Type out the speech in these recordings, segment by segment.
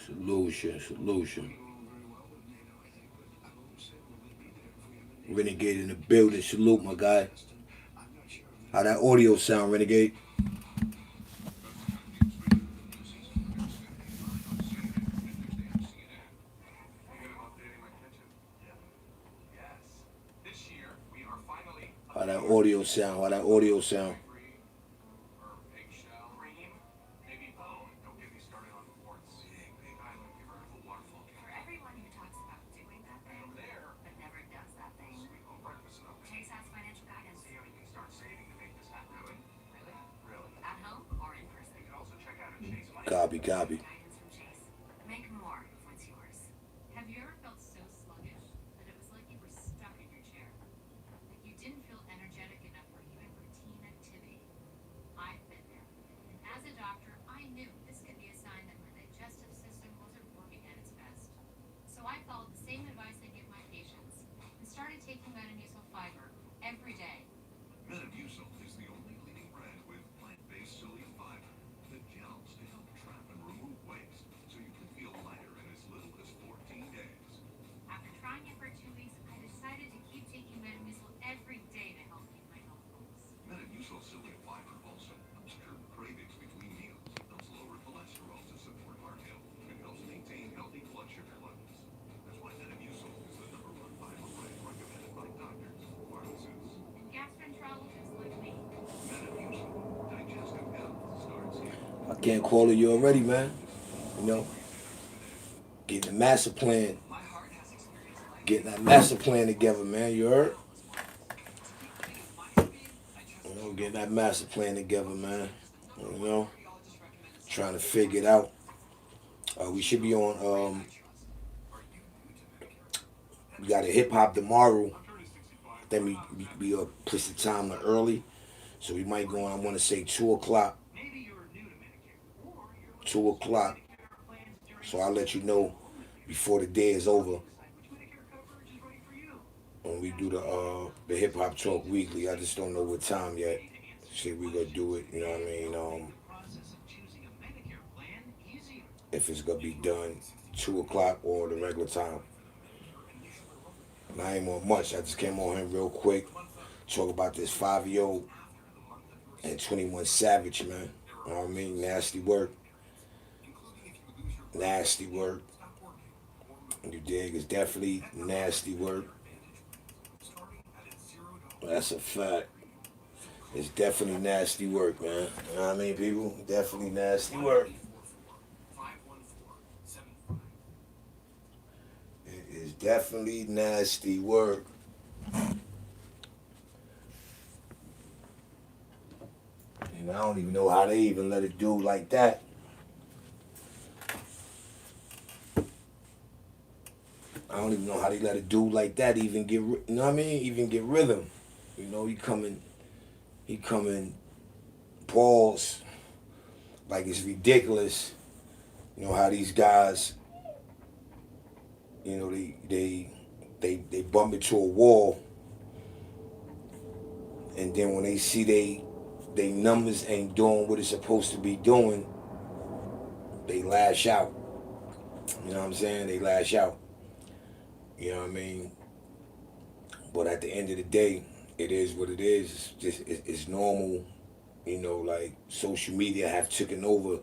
Solution. Renegade in the building. Salute, my guy. How that audio sound, Renegade? How that audio sound? How that audio sound? Copy, copy. I can't call it you already, man. You know, getting the master plan, getting that master plan together, man. You heard? You know, getting that master plan together, man. You know, trying to figure it out. We should be on. We got a hip hop tomorrow. Then we push the time to early, so we might go on. I want to say 2 o'clock. 2 o'clock. So I'll let you know before the day is over when we do the hip hop talk weekly. I just don't know what time yet. See, we gonna do it. You know what I mean? If it's gonna be done 2 o'clock or the regular time. And I ain't on much. I just came on here real quick. Talk about this fivio and 21 Savage, man. You know what I mean? Nasty work. Nasty work. You dig? It's definitely nasty work. That's a fact. It's definitely nasty work, man. You know what I mean, people? Definitely nasty work. It is definitely nasty work. And I don't even know how they even let it do like that. I don't even know how they let it do like that. Even get, you know what I mean? Even get rhythm. You know, he coming, pause, like it's ridiculous. You know how these guys, you know, they bump into a wall, and then when they see they numbers ain't doing what it's supposed to be doing, they lash out. You know what I'm saying? They lash out. You know what I mean? But at the end of the day, it is what it is. It's just it's normal. You know, like social media have taken over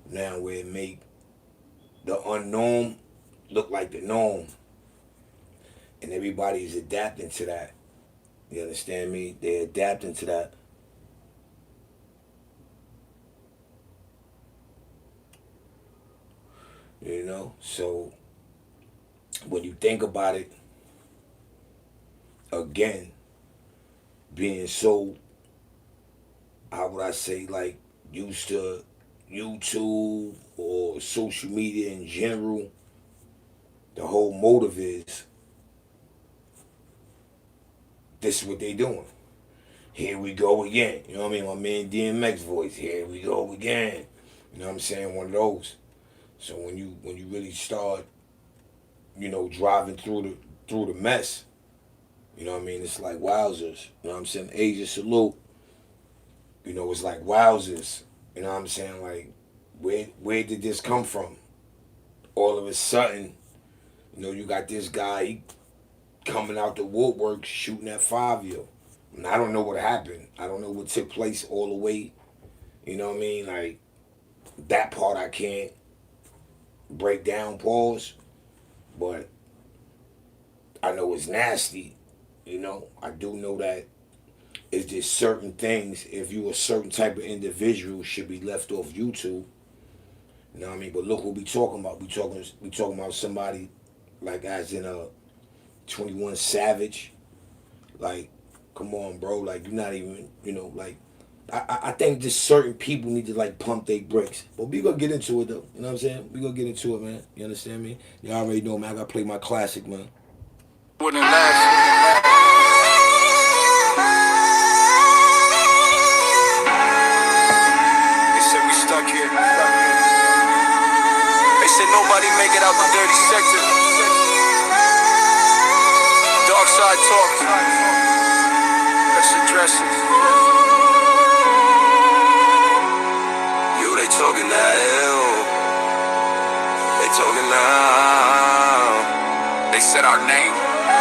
now, where it make the unknown look like the norm, and everybody's adapting to that. You understand me? They're adapting to that. You know, so when you think about it, again, being so, how would I say, like used to YouTube or social media in general, the whole motive is this is what they doing. Here we go again. You know what I mean? My man DMX voice. Here we go again. You know what I'm saying? One of those. So when you really start, you know, driving through the mess, you know what I mean? It's like wowzers. You know what I'm saying? Asia salute. You know, it's like wowzers. You know what I'm saying? Like, where did this come from? all of a sudden, you got this guy coming out the woodwork shooting at fivio. And I don't know what happened. I don't know what took place all the way. You know what I mean? Like, that part I can't break down, pause. But I know it's nasty. I do know that it's just certain things, if you a certain type of individual, should be left off YouTube. You know what I mean? But look what we talking about. We talking about somebody like as in a 21 Savage. Like, come on, bro. Like, you're not even, like, I think just certain people need to, like, pump their brakes. But we gonna get into it, though. You know what I'm saying? We gonna get into it, man. You understand me? You already know, man. I gotta play my classic, man. Wouldn't last. They said we stuck here. They said nobody make it out the dirty sector. Dark side talk. Let's address it. They talking that hell. They talking now. They said our name.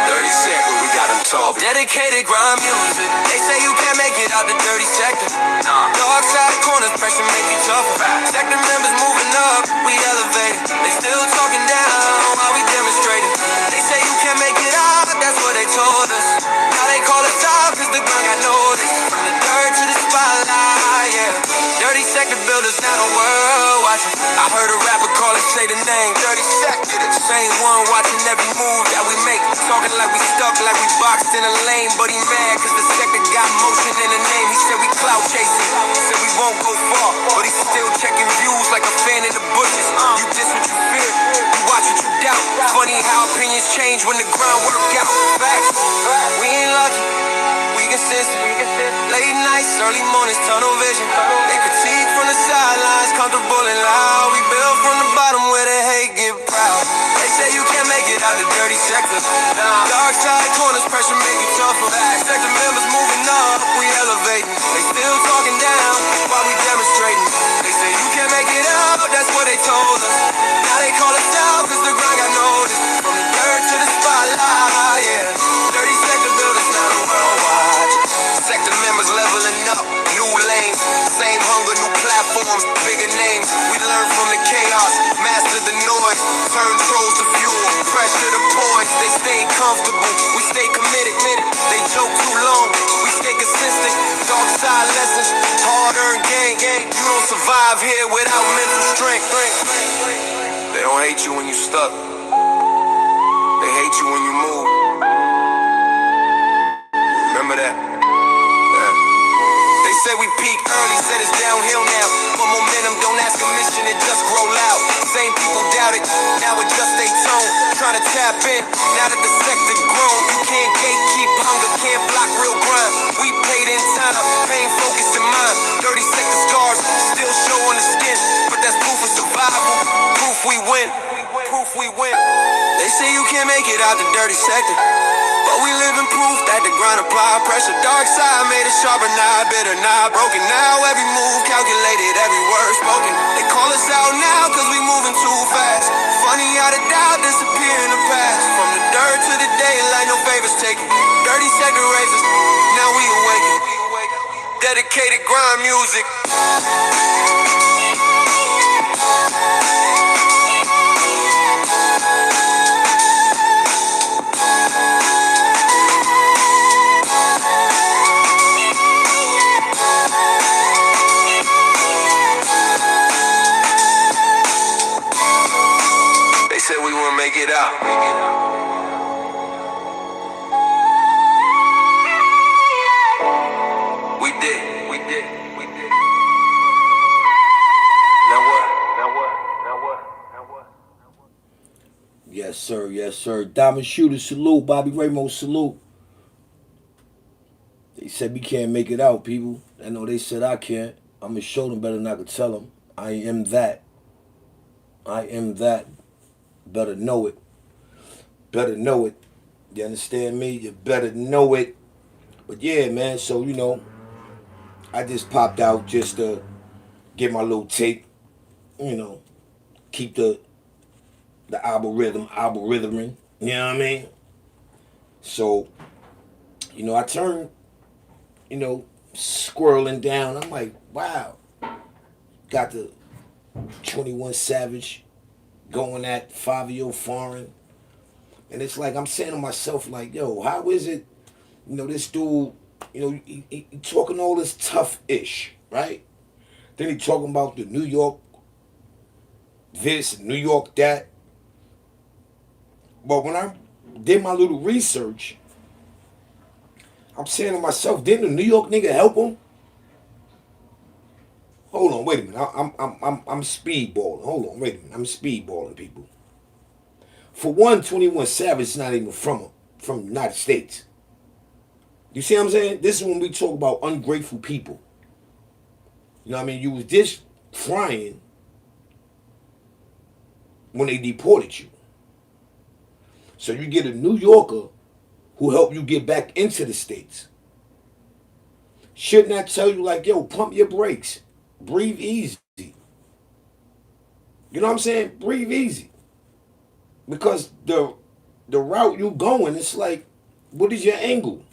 30 seconds, we got them talking. Dedicated grind music. They say you can't make it out the dirty sector. Dark side corners, pressure make you tougher. Sector members moving up, we elevated. They still talking down while we demonstrating. They say you can't make it out, that's what they told us. Now they call us out cause the ground got noticed. From the dirt to the spotlight, yeah. Dirty sector builders, now the world watching. I heard a rapper call it, say the name. Dirty sector, the same one watching every move that we make. Talking like we stuck, like we boxed in a lane. But he mad cause the sector got motion in the name. He said we clout chasing, said we won't go far. But he's still checking views like a fan in the bushes. You diss what you fear, you watch what you doubt. Funny how opinions change when the ground work out. Facts, we ain't lucky, we consistent. Late nights, early mornings, tunnel vision. They critique from the sidelines, comfortable and loud. We build from the bottom where the hate get proud. They say you can't make it out the dirty sector. Dark side corners, pressure make you tougher. Sector members moving up, we elevating. They still talking down while we demonstrating. They say you can't make it out, that's what they told us. Now they call us out cause the grind got noticed. From the dirt to the spotlight, yeah. Dirty sector builders, now the world watch. Sector members leveling up, new lanes. Same hunger, new platforms, bigger names. We learn from the chaos, master the noise. Turn trolls to fuel, pressure the poise. They stay comfortable, we stay committed. They joke too long, we stay consistent. Dark side lessons, hard-earned gain. You don't survive here without mental strength. They don't hate you when you stuck. They hate you when you move. Remember that? Yeah. They said we peak early, said it's downhill now. But momentum, don't ask permission, it just grow loud. Same people doubt it, now adjust they tone. Trying to tap in, now that the sector grown. You can't gatekeep hunger, can't block real grind. We paid in time, pain focused in mind. Dirty sector scars, still show on the skin. But that's proof of survival, proof we win. Proof we win. They say you can't make it out the dirty sector. But we live in proof that the grind apply pressure. Dark side made it sharper, not bitter, not broken. Now every move calculated, every word spoken. They call us out now cause we moving too fast. Funny how the doubt disappear in the past. From the dirt to the daylight, no favors taken. Dirty sector raisers, now we awaken. Dedicated grind music. Said we wouldn't make it out. We did. Now what? Yes, sir. Diamond Shooter, salute. Bobby Ramos, salute. They said we can't make it out, people. I know they said I can't. I'm going to show them better than I could tell them. I am that. Better know it. You understand me? You better know it. But yeah, man, so, I just popped out just to get my little tape, keep the the algorithm. You know what I mean? So, I turned, squirreling down. I'm like, wow, got the 21 Savage going at fivio foreign. And it's like I'm saying to myself, like, yo, how is it, this dude, he talking all this tough ish, right? Then he talking about the New York this, New York that. But when I did my little research, I'm saying to myself, didn't the New York nigga help him? Hold on, wait a minute. I'm speedballing. Hold on, wait a minute. I'm speedballing, people. For one, 21 Savage is not even from the United States. You see what I'm saying? This is when we talk about ungrateful people. You know what I mean? You was just frying when they deported you. So you get a New Yorker who helped you get back into the States. Shouldn't I tell you, like, yo, pump your brakes. Breathe easy. You know what I'm saying? Breathe easy. Because the route you going, it's like, what is your angle?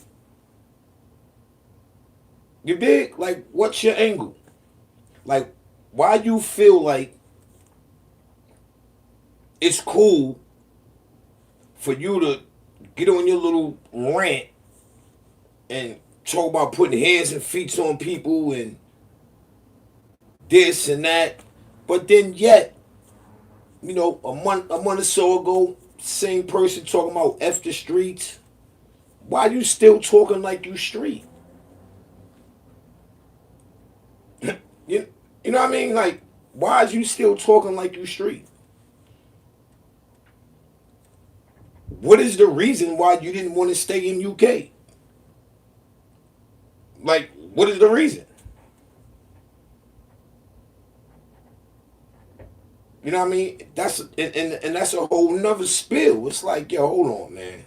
You big? Like, what's your angle? Like, why you feel like it's cool for you to get on your little rant and talk about putting hands and feet on people and this and that, but then yet, a month or so ago, same person talking about F the streets. Why you still talking like you street? you, you know what I mean? Like, why is you still talking like you street? What is the reason why you didn't want to stay in UK? Like, what is the reason? You know what I mean? And that's a whole nother spill. It's like, yo, hold on, man.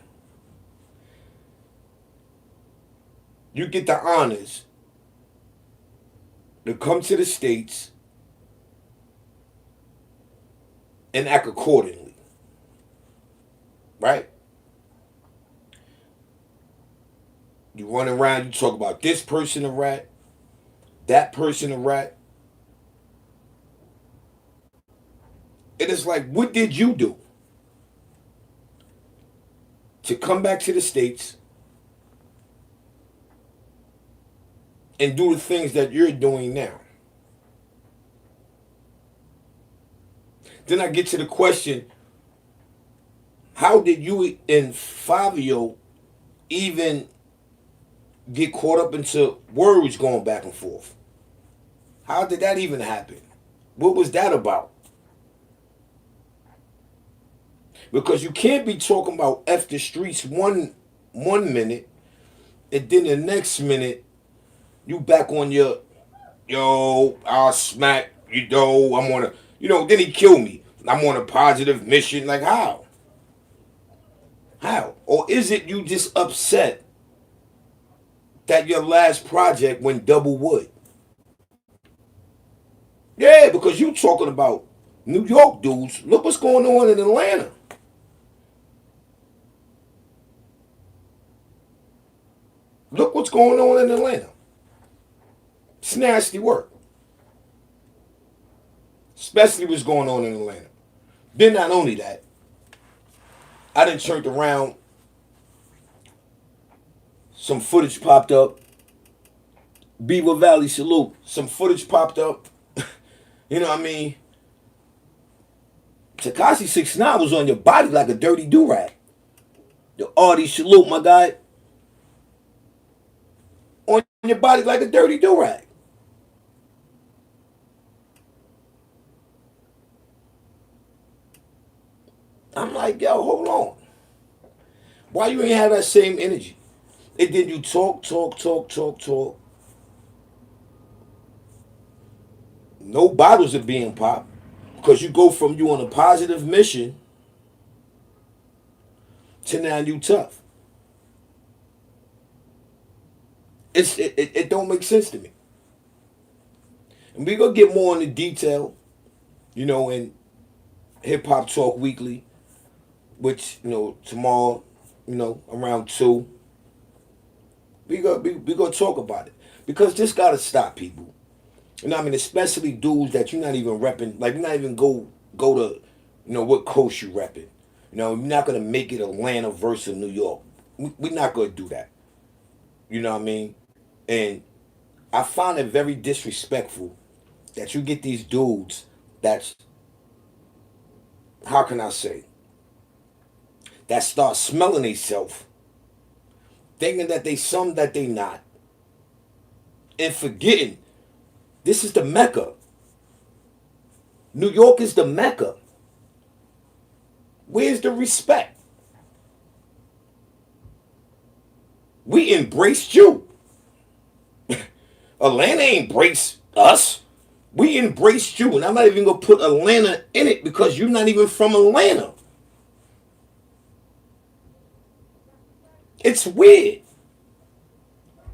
You get the honors to come to the States and act accordingly. Right? You run around, you talk about this person a rat, that person a rat. It is like, what did you do to come back to the States and do the things that you're doing now? Then I get to the question, how did you and Fabio even get caught up into words going back and forth? How did that even happen? What was that about? Because you can't be talking about F the streets one minute, and then the next minute you back on your, yo, I'll smack, I'm on a, then he killed me. I'm on a positive mission. Like, how? How? Or is it you just upset that your last project went double wood? Yeah, because you talking about New York dudes. Look what's going on in Atlanta. Look what's going on in Atlanta. It's nasty work. Especially what's going on in Atlanta. Then not only that, I done turned around. Some footage popped up. Beaver Valley salute. Some footage popped up. You know what I mean? Tekashi 6ix9ine was on your body like a dirty do-rag. The Artie salute, my guy. On your body like a dirty do-rag. I'm like, yo, hold on. Why you ain't have that same energy? And then you talk. No bottles are being popped. Because you go from you on a positive mission to now you tough. It don't make sense to me. And we gonna get more into detail, and Hip Hop Talk Weekly, which tomorrow, around 2, we gonna talk about it because this gotta stop, people. I mean, especially dudes that you're not even repping, like you're not even go to, what coast you repping. You're not gonna make it Atlanta versus New York. We're not gonna do that. You know what I mean? And I find it very disrespectful that you get these dudes that's, how can I say, that start smelling themselves, thinking that they some that they not, and forgetting this is the Mecca. New York is the Mecca. Where's the respect? We embraced you. Atlanta embraced us. We embraced you. And I'm not even going to put Atlanta in it because you're not even from Atlanta. It's weird.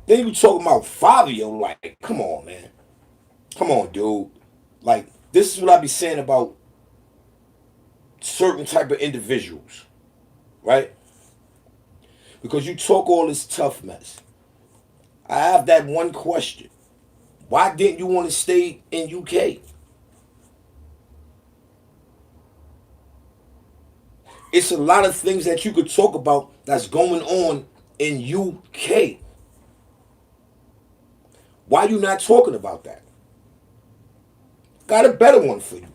Then you talking about fivio, like, come on, man. Come on, dude. Like, this is what I be saying about certain type of individuals, right? Because you talk all this tough mess. I have that one question. Why didn't you want to stay in UK? It's a lot of things that you could talk about that's going on in UK. Why you not talking about that? Got a better one for you.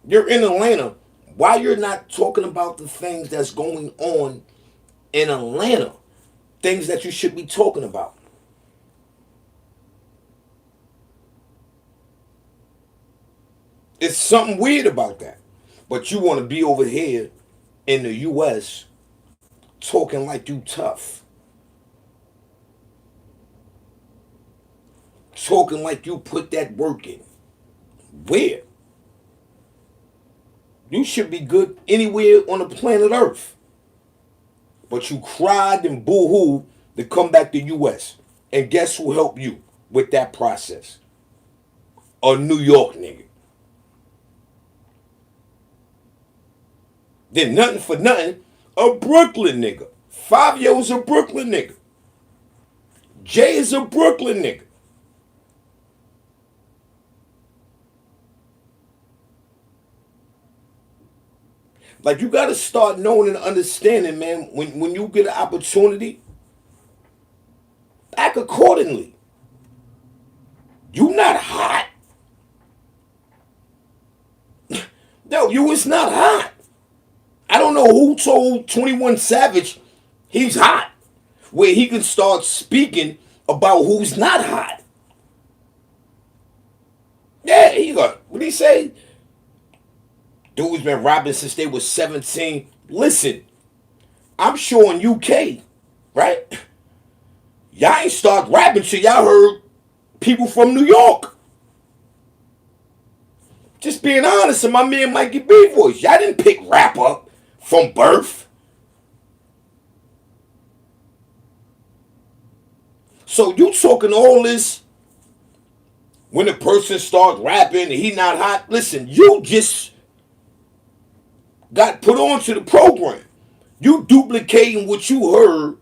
You're in Atlanta. Why you're not talking about the things that's going on in Atlanta? Things that you should be talking about. It's something weird about that. But you want to be over here in the US talking like you tough. Talking like you put that work in. Where? You should be good anywhere on the planet Earth. But you cried and boo-hoo to come back to US. And guess who helped you with that process? A New York nigga. Then nothing for nothing, a Brooklyn nigga. Fivio is a Brooklyn nigga. Jay is a Brooklyn nigga. Like, you got to start knowing and understanding, man, when you get an opportunity, act accordingly. You not hot. No, you is not hot. I don't know who told 21 Savage he's hot, where he can start speaking about who's not hot. Yeah, he got, what did he say? Dude's been rapping since they was 17. Listen, I'm sure in UK, right? Y'all ain't start rapping till y'all heard people from New York. Just being honest, and my man Mikey B voice. Y'all didn't pick rap up from birth. So you talking all this when the person starts rapping and he not hot. Listen, you just got put onto the program. You duplicating what you heard,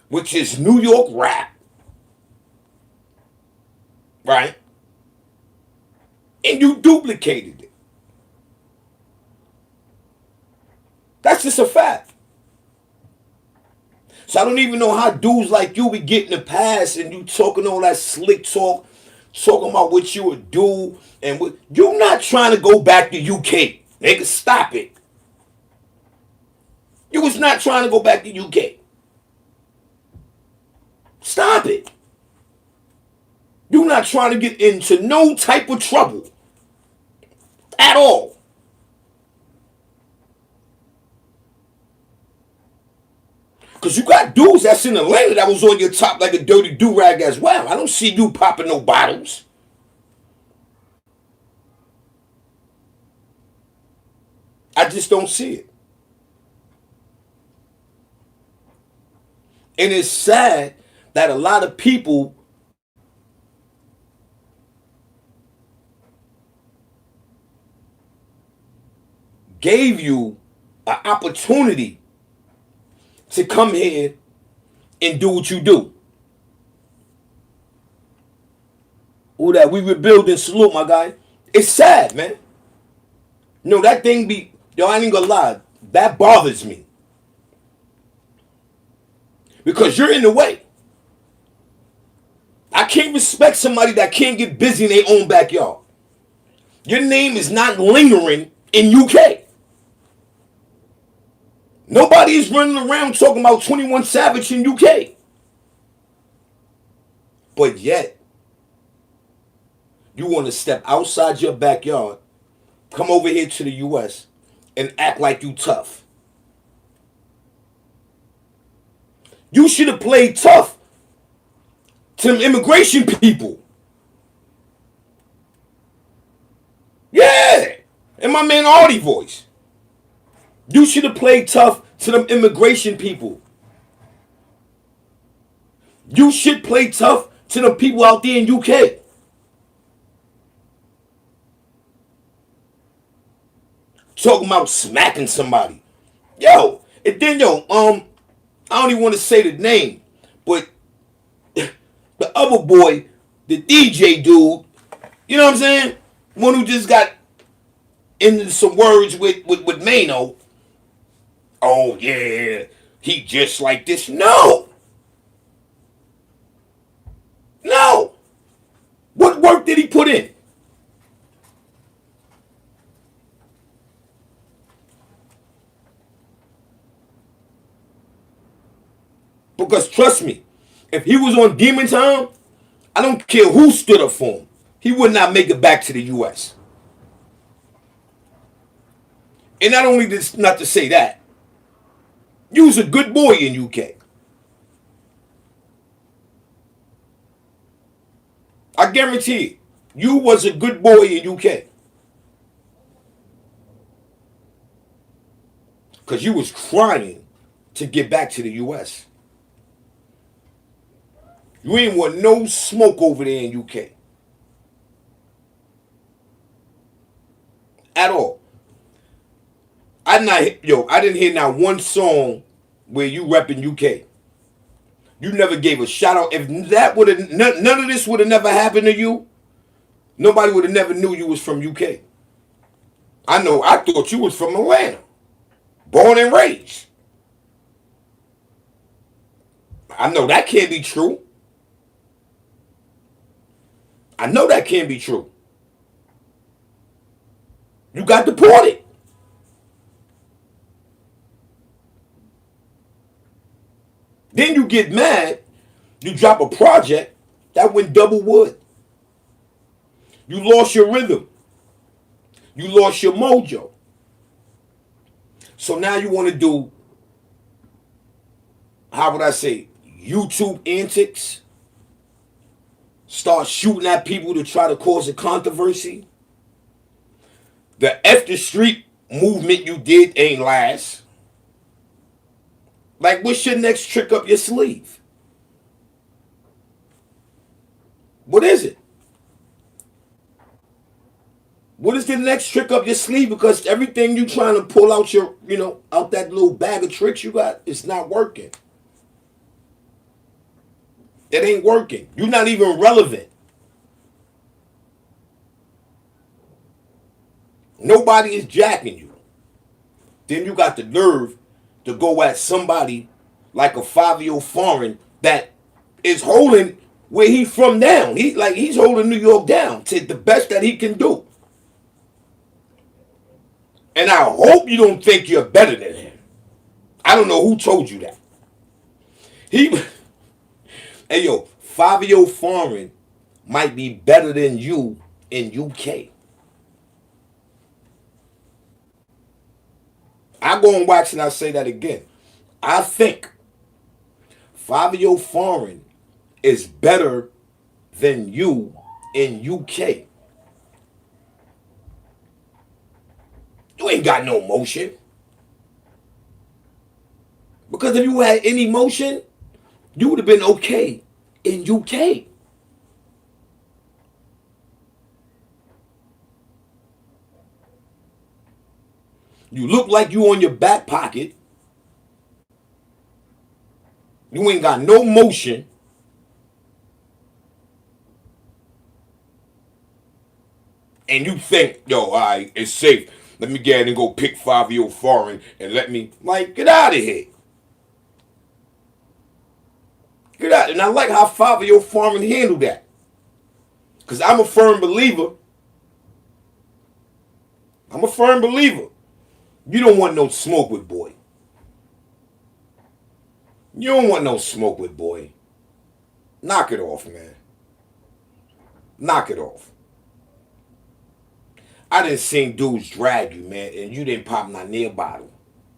which is New York rap, right? And you duplicated it. That's just a fact. So I don't even know how dudes like you be getting the pass and you talking all that slick talk, talking about what you would do and what you not trying to go back to UK. Nigga, stop it. You was not trying to go back to UK. Stop it. You not trying to get into no type of trouble at all. Because you got dudes that's in Atlanta that was on your top like a dirty do-rag as well. I don't see you popping no bottles. I just don't see it. And it's sad that a lot of people gave you an opportunity to come here and do what you do. All that we rebuild and salute, my guy. It's sad, man. No, that thing be, yo, I ain't gonna lie. That bothers me. Because you're in the way. I can't respect somebody that can't get busy in their own backyard. Your name is not lingering in UK. Nobody is running around talking about 21 Savage in UK. But yet, you want to step outside your backyard, come over here to the US, and act like you tough. You should have played tough to them immigration people. Yeah. And my man Artie voice. You should have played tough to them immigration people. You should play tough to the people out there in UK. Talking about smacking somebody. Yo, and then I don't even want to say the name, but the other boy, the DJ dude, you know what I'm saying? One who just got into some words with Mano. Oh yeah, he just like this. No. No. What work did he put in? Because trust me, if he was on Demon Time, I don't care who stood up for him, he would not make it back to the US. And not only this, not to say that, you was a good boy in UK. I guarantee it. You was a good boy in UK. Because you was crying to get back to the US. You ain't want no smoke over there in UK. At all. I didn't hear not one song where you repping UK. You never gave a shout out. If that would have none of this would have never happened to you, nobody would have never knew you was from UK. I thought you was from Atlanta. Born and raised. I know that can't be true. I know that can't be true. You got deported. Then you get mad, you drop a project that went double wood. You lost your rhythm. You lost your mojo. So now you want to do, how would I say, YouTube antics? Start shooting at people to try to cause a controversy. The F the Street movement you did ain't last. Like, what's your next trick up your sleeve? What is it? What is the next trick up your sleeve? Because everything you trying to pull out out that little bag of tricks you got, it's not working. It ain't working. You're not even relevant. Nobody is jacking you. Then you got the nerve to go at somebody like a fivio foreign that is holding where he from down. He's holding New York down to the best that he can do. And I hope you don't think you're better than him. I don't know who told you that. Hey yo, Fivio Foreign might be better than you in UK. I go and watch and I say that again. I think Fivio Foreign is better than you in UK. You ain't got no motion. Because if you had any motion, you would have been okay in UK. You look like you on your back pocket. You ain't got no motion. And you think, yo, all right, it's safe. Let me get in and go pick fivio foreign and let me, like, get out of here. Get out. And I like how fivio foreign handled that. Because I'm a firm believer. I'm a firm believer. You don't want no smoke with boy. You don't want no smoke with boy. Knock it off, man. Knock it off. I done seen dudes drag you, man, and you didn't pop not near bottle.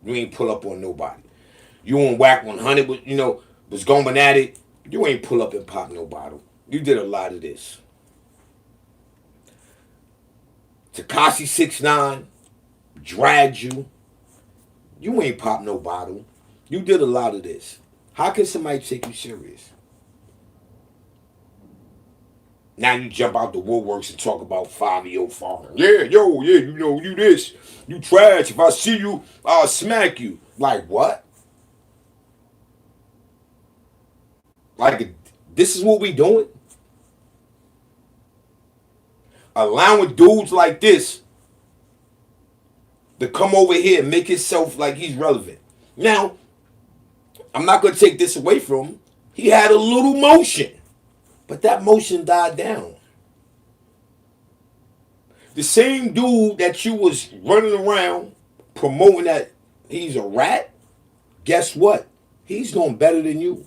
You ain't pull up on nobody. You on whack 100, but was going at it. You ain't pull up and pop no bottle. You did a lot of this. Takashi 6ix9ine dragged you. You ain't pop no bottle. You did a lot of this. How can somebody take you serious? Now you jump out the woodworks and talk about fivio foreign. Yeah, you this. You trash. If I see you, I'll smack you. Like what? Like this is what we doing? Allowing dudes like this to come over here and make himself like he's relevant. Now, I'm not going to take this away from him. He had a little motion, but that motion died down. The same dude that you was running around promoting that he's a rat, guess what? He's doing better than you.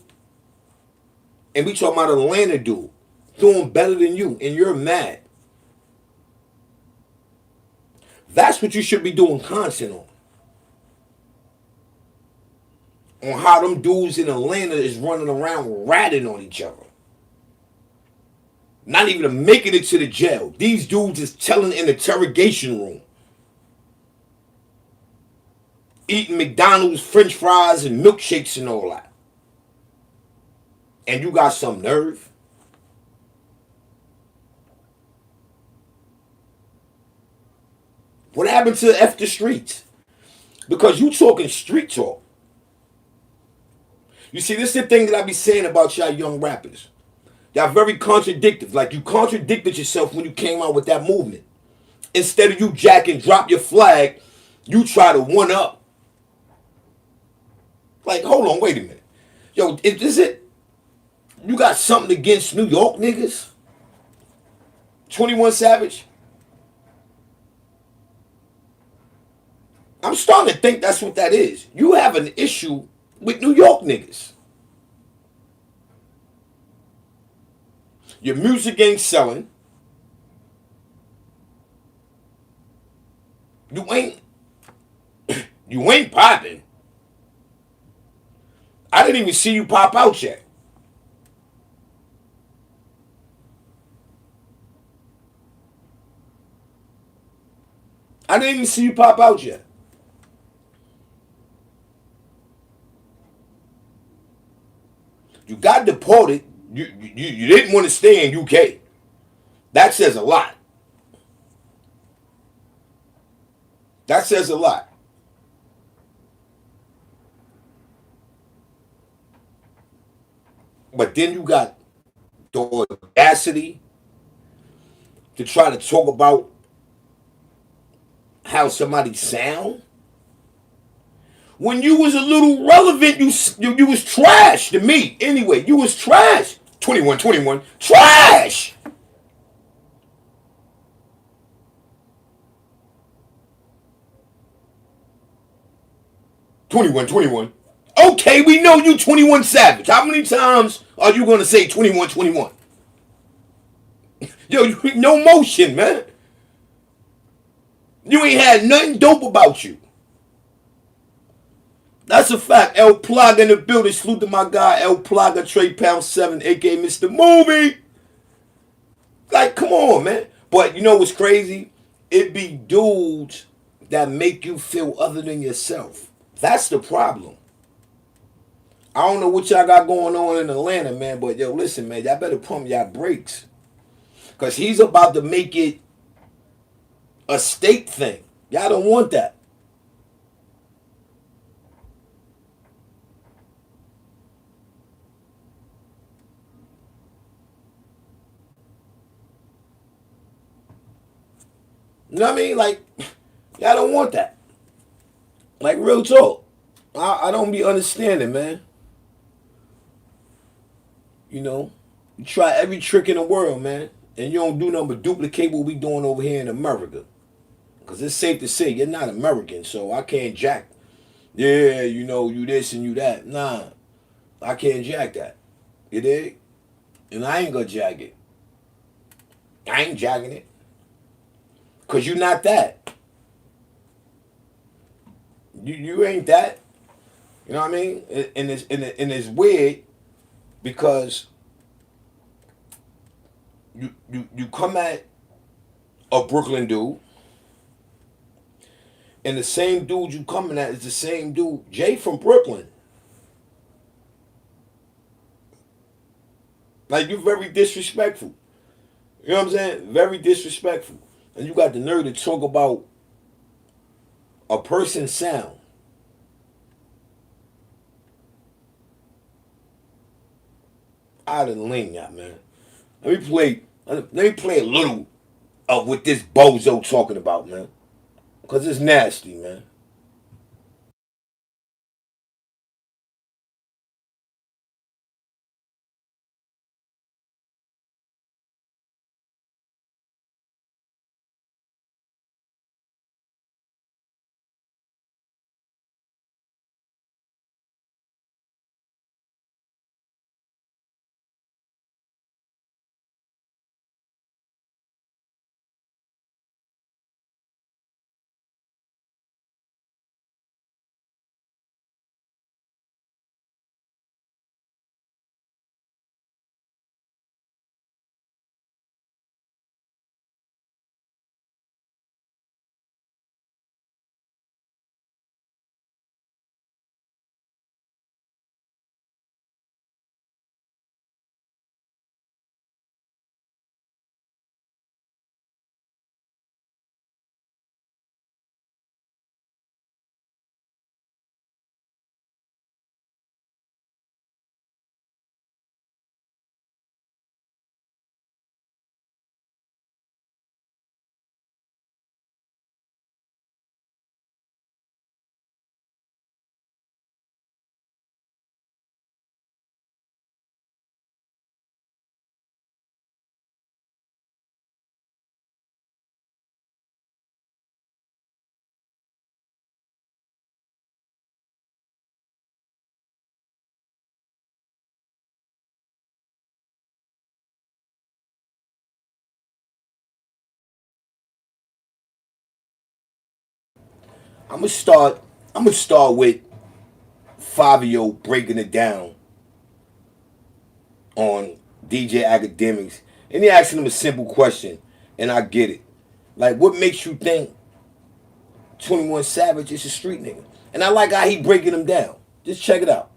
And we talking about Atlanta dude doing better than you, and you're mad. That's what you should be doing content on how them dudes in Atlanta is running around ratting on each other. Not even making it to the jail. These dudes is telling in the interrogation room. Eating McDonald's, French fries, and milkshakes and all that. And you got some nerve? What happened to F the streets? Because you talking street talk. You see, this is the thing that I be saying about y'all young rappers. Y'all very contradictive. Like you contradicted yourself when you came out with that movement. Instead of you jack and drop your flag, you try to one up. Like, hold on, wait a minute. Yo, is it? You got something against New York niggas? 21 Savage? I'm starting to think that's what that is. You have an issue with New York niggas. Your music ain't selling. You ain't popping. I didn't even see you pop out yet. I didn't even see you pop out yet. You got deported. You didn't want to stay in UK. That says a lot. That says a lot. But then you got the audacity to try to talk about how somebody sound. When you was a little relevant, you was trash to me. Anyway, you was trash. 21, trash. Twenty-one. Okay, we know you 21 Savage. How many times are you gonna say 21? Yo, you no motion, man. You ain't had nothing dope about you. That's a fact. El Plaga in the building. Salute to my guy, El Plaga, Trey Pound 7, aka Mr. Movie. Like, come on, man. But you know what's crazy? It be dudes that make you feel other than yourself. That's the problem. I don't know what y'all got going on in Atlanta, man, but yo, listen, man, y'all better pump y'all brakes. Because he's about to make it a state thing. Y'all don't want that. You know what I mean? Like, y'all don't want that. Like, real talk. I don't be understanding, man. You know, you try every trick in the world, man, and you don't do nothing but duplicate what we doing over here in America. Because it's safe to say you're not American, so I can't jack. Yeah, you know, you this and you that. Nah, I can't jack that. You dig? And I ain't gonna jack it. I ain't jacking it. Because you not that. You ain't that. You know what I mean? And it's weird because you come at a Brooklyn dude, and the same dude you coming at is the same dude. Jay from Brooklyn. Like, you very disrespectful. You know what I'm saying? Very disrespectful. And you got the nerve to talk about a person's sound. Out of the lane, y'all, man. Let me play a little of what this bozo talking about, man. Cause it's nasty, man. I'm gonna start. I'm gonna start with Fivio breaking it down on DJ Academics, and he asking him a simple question, and I get it. Like, what makes you think 21 Savage is a street nigga? And I like how he breaking them down. Just check it out.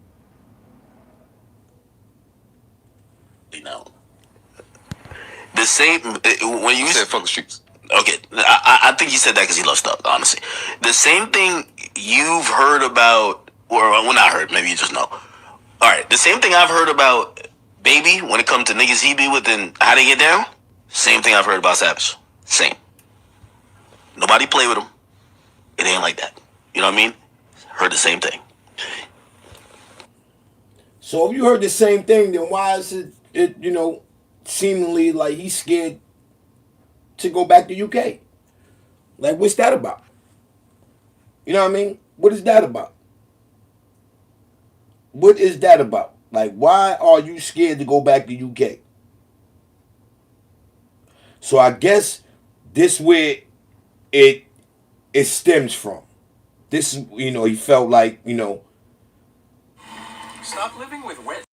You know, the same when you said fuck the streets. Okay, I think he said that because he loves stuff. Honestly, the same thing you've heard about, or well, not heard. Maybe you just know. All right, the same thing I've heard about Baby when it comes to niggas he be with and how they get down. Same thing I've heard about Savage. Same. Nobody play with him. It ain't like that. You know what I mean? Heard the same thing. So if you heard the same thing, then why is it seemingly like he's scared to go back to UK? Like, what's that about? You know what I mean? What is that about? What is that about? Like, why are you scared to go back to UK? So I guess this where it it stems from. This, he felt like, Stop living with wet.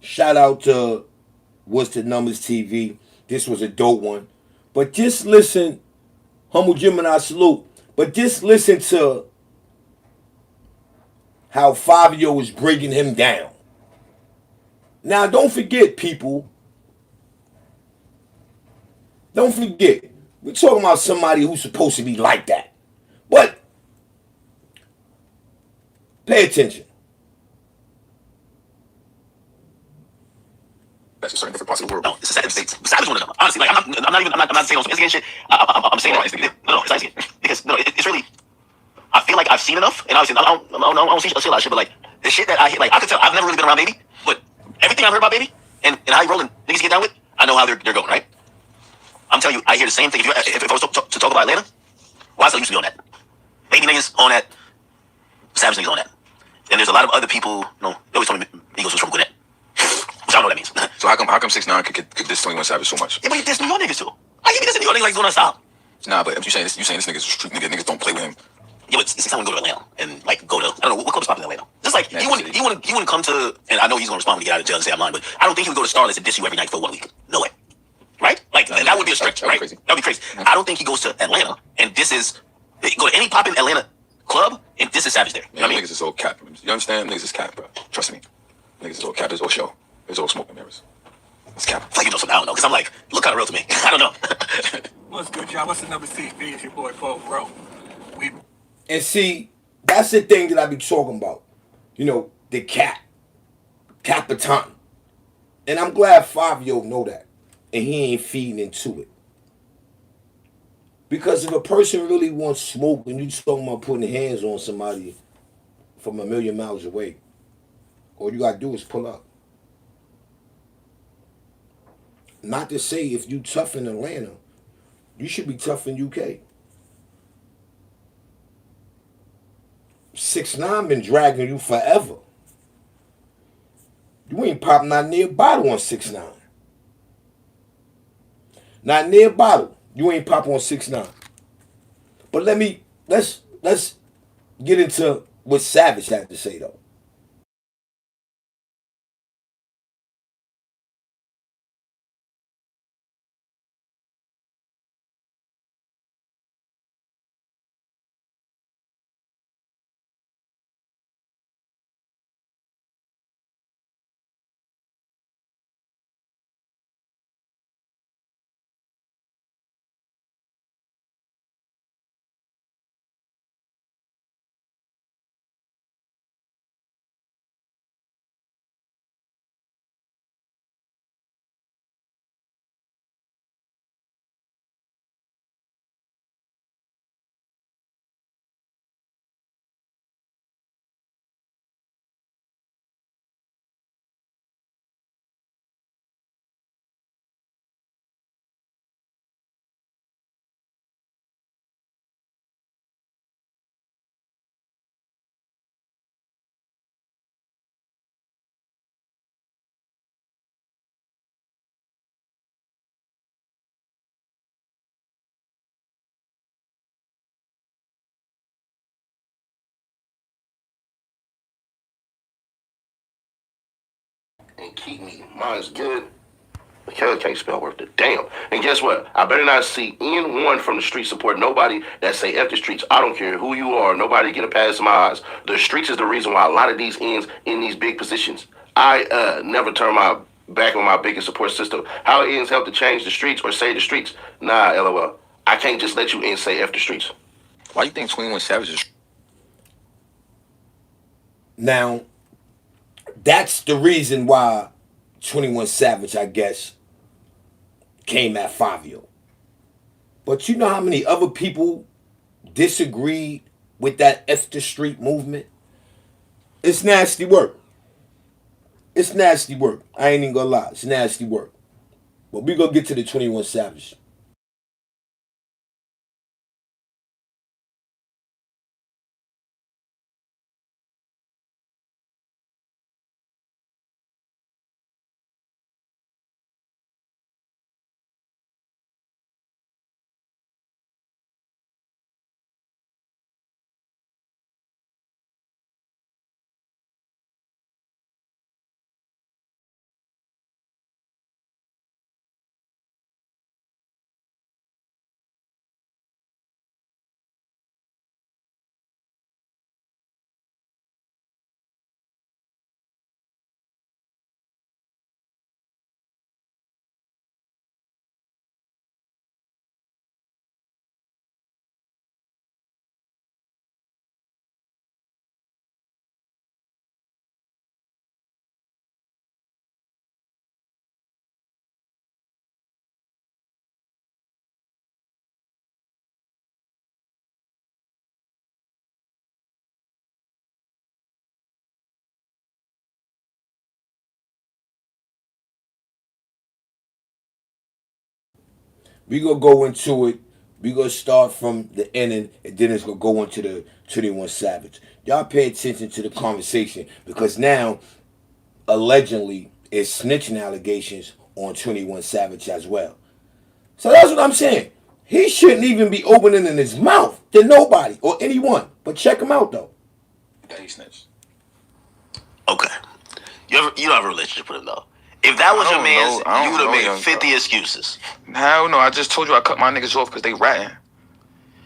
Shout out to What's the Numbers TV. This was a dope one. But just listen, Humble Gemini salute. But just listen to how Fivio is breaking him down. Now, don't forget, people. Don't forget. We're talking about somebody who's supposed to be like that. But pay attention. That's in certain different parts of the world. No, it's a savage one of them. Honestly, like I'm not saying on some instigate shit. I'm saying that. No, it's not instigate because no, it's really. I feel like I've seen enough, and obviously I don't see a lot of shit, but like the shit that I hear, like I could tell I've never really been around Baby, but everything I've heard about Baby and how he rolling niggas get down with, I know how they're going, right? I'm telling you, I hear the same thing. If I was to talk about Atlanta, well, I still used to be on that. Baby niggas on that, Savage niggas on that. And there's a lot of other people, they always told me Migos was from Gwinnett. Which I don't know what that means. So how come 6ix9ine could diss 21 Savage so much? Yeah, but there's New York niggas too. I give me this New York niggas like doing that style. Nah, but you saying this nigga's street niggas don't play with him. Yeah, but it's not gonna go to Atlanta and like go to I don't know what club is popular in Atlanta. Just like he wouldn't come to, and I know he's gonna respond when he get out of jail and say I'm lying, but I don't think he would go to Starlets and diss you every night for 1 week. No way. Right? Like that would be a stretch, right? That would be crazy. Mm-hmm. I don't think he goes to Atlanta and go to any poppin' Atlanta club and this is Savage there. You know what I mean? Niggas is all cap. You understand? Niggas is cap, bro. Trust me. Niggas is all cap. There's all show. There's all smoke and mirrors. It's cap. It's like you know something I don't know, because I'm like, you look kind of real to me. I don't know. What's good, y'all? What's the number CP? It's your boy, Paul Bro. And see, that's the thing that I be talking about. You know, the Capitan. And I'm glad Fivio know that. And he ain't feeding into it. Because if a person really wants smoke and you talking about putting hands on somebody from a million miles away, all you gotta do is pull up. Not to say if you tough in Atlanta, you should be tough in UK. 6ix9ine been dragging you forever. You ain't popping not near bottle on 6ix9ine. Not near bottle. You ain't pop on 6ix9ine. But let's get into what Savage had to say though. And keep me. Mine's good. Michaela can't spell worth a damn. And guess what? I better not see anyone from the street support nobody that say F the streets. I don't care who you are. Nobody get a pass in my eyes. The streets is the reason why a lot of these ends in these big positions. I never turn my back on my biggest support system. How it ends help to change the streets or save the streets? Nah, LOL. I can't just let you in say F the streets. Why do you think 21 Savage is? Now, that's the reason why 21 Savage, I guess, came at Fivio. But you know how many other people disagreed with that F the Street movement? It's nasty work. It's nasty work. I ain't even gonna lie. It's nasty work. But we gonna get to the 21 Savage. We gonna go into it. We gonna start from the ending, and then it's gonna go into the 21 Savage. Y'all pay attention to the conversation because now, allegedly, it's snitching allegations on 21 Savage as well. So that's what I'm saying. He shouldn't even be opening in his mouth to nobody or anyone. But check him out though. That he snitched. Okay. You don't have a relationship with him though. If that was I your don't man's, know. I you don't would have know, made young 50 bro. excuses. Hell no, I just told you I cut my niggas off because they ratting.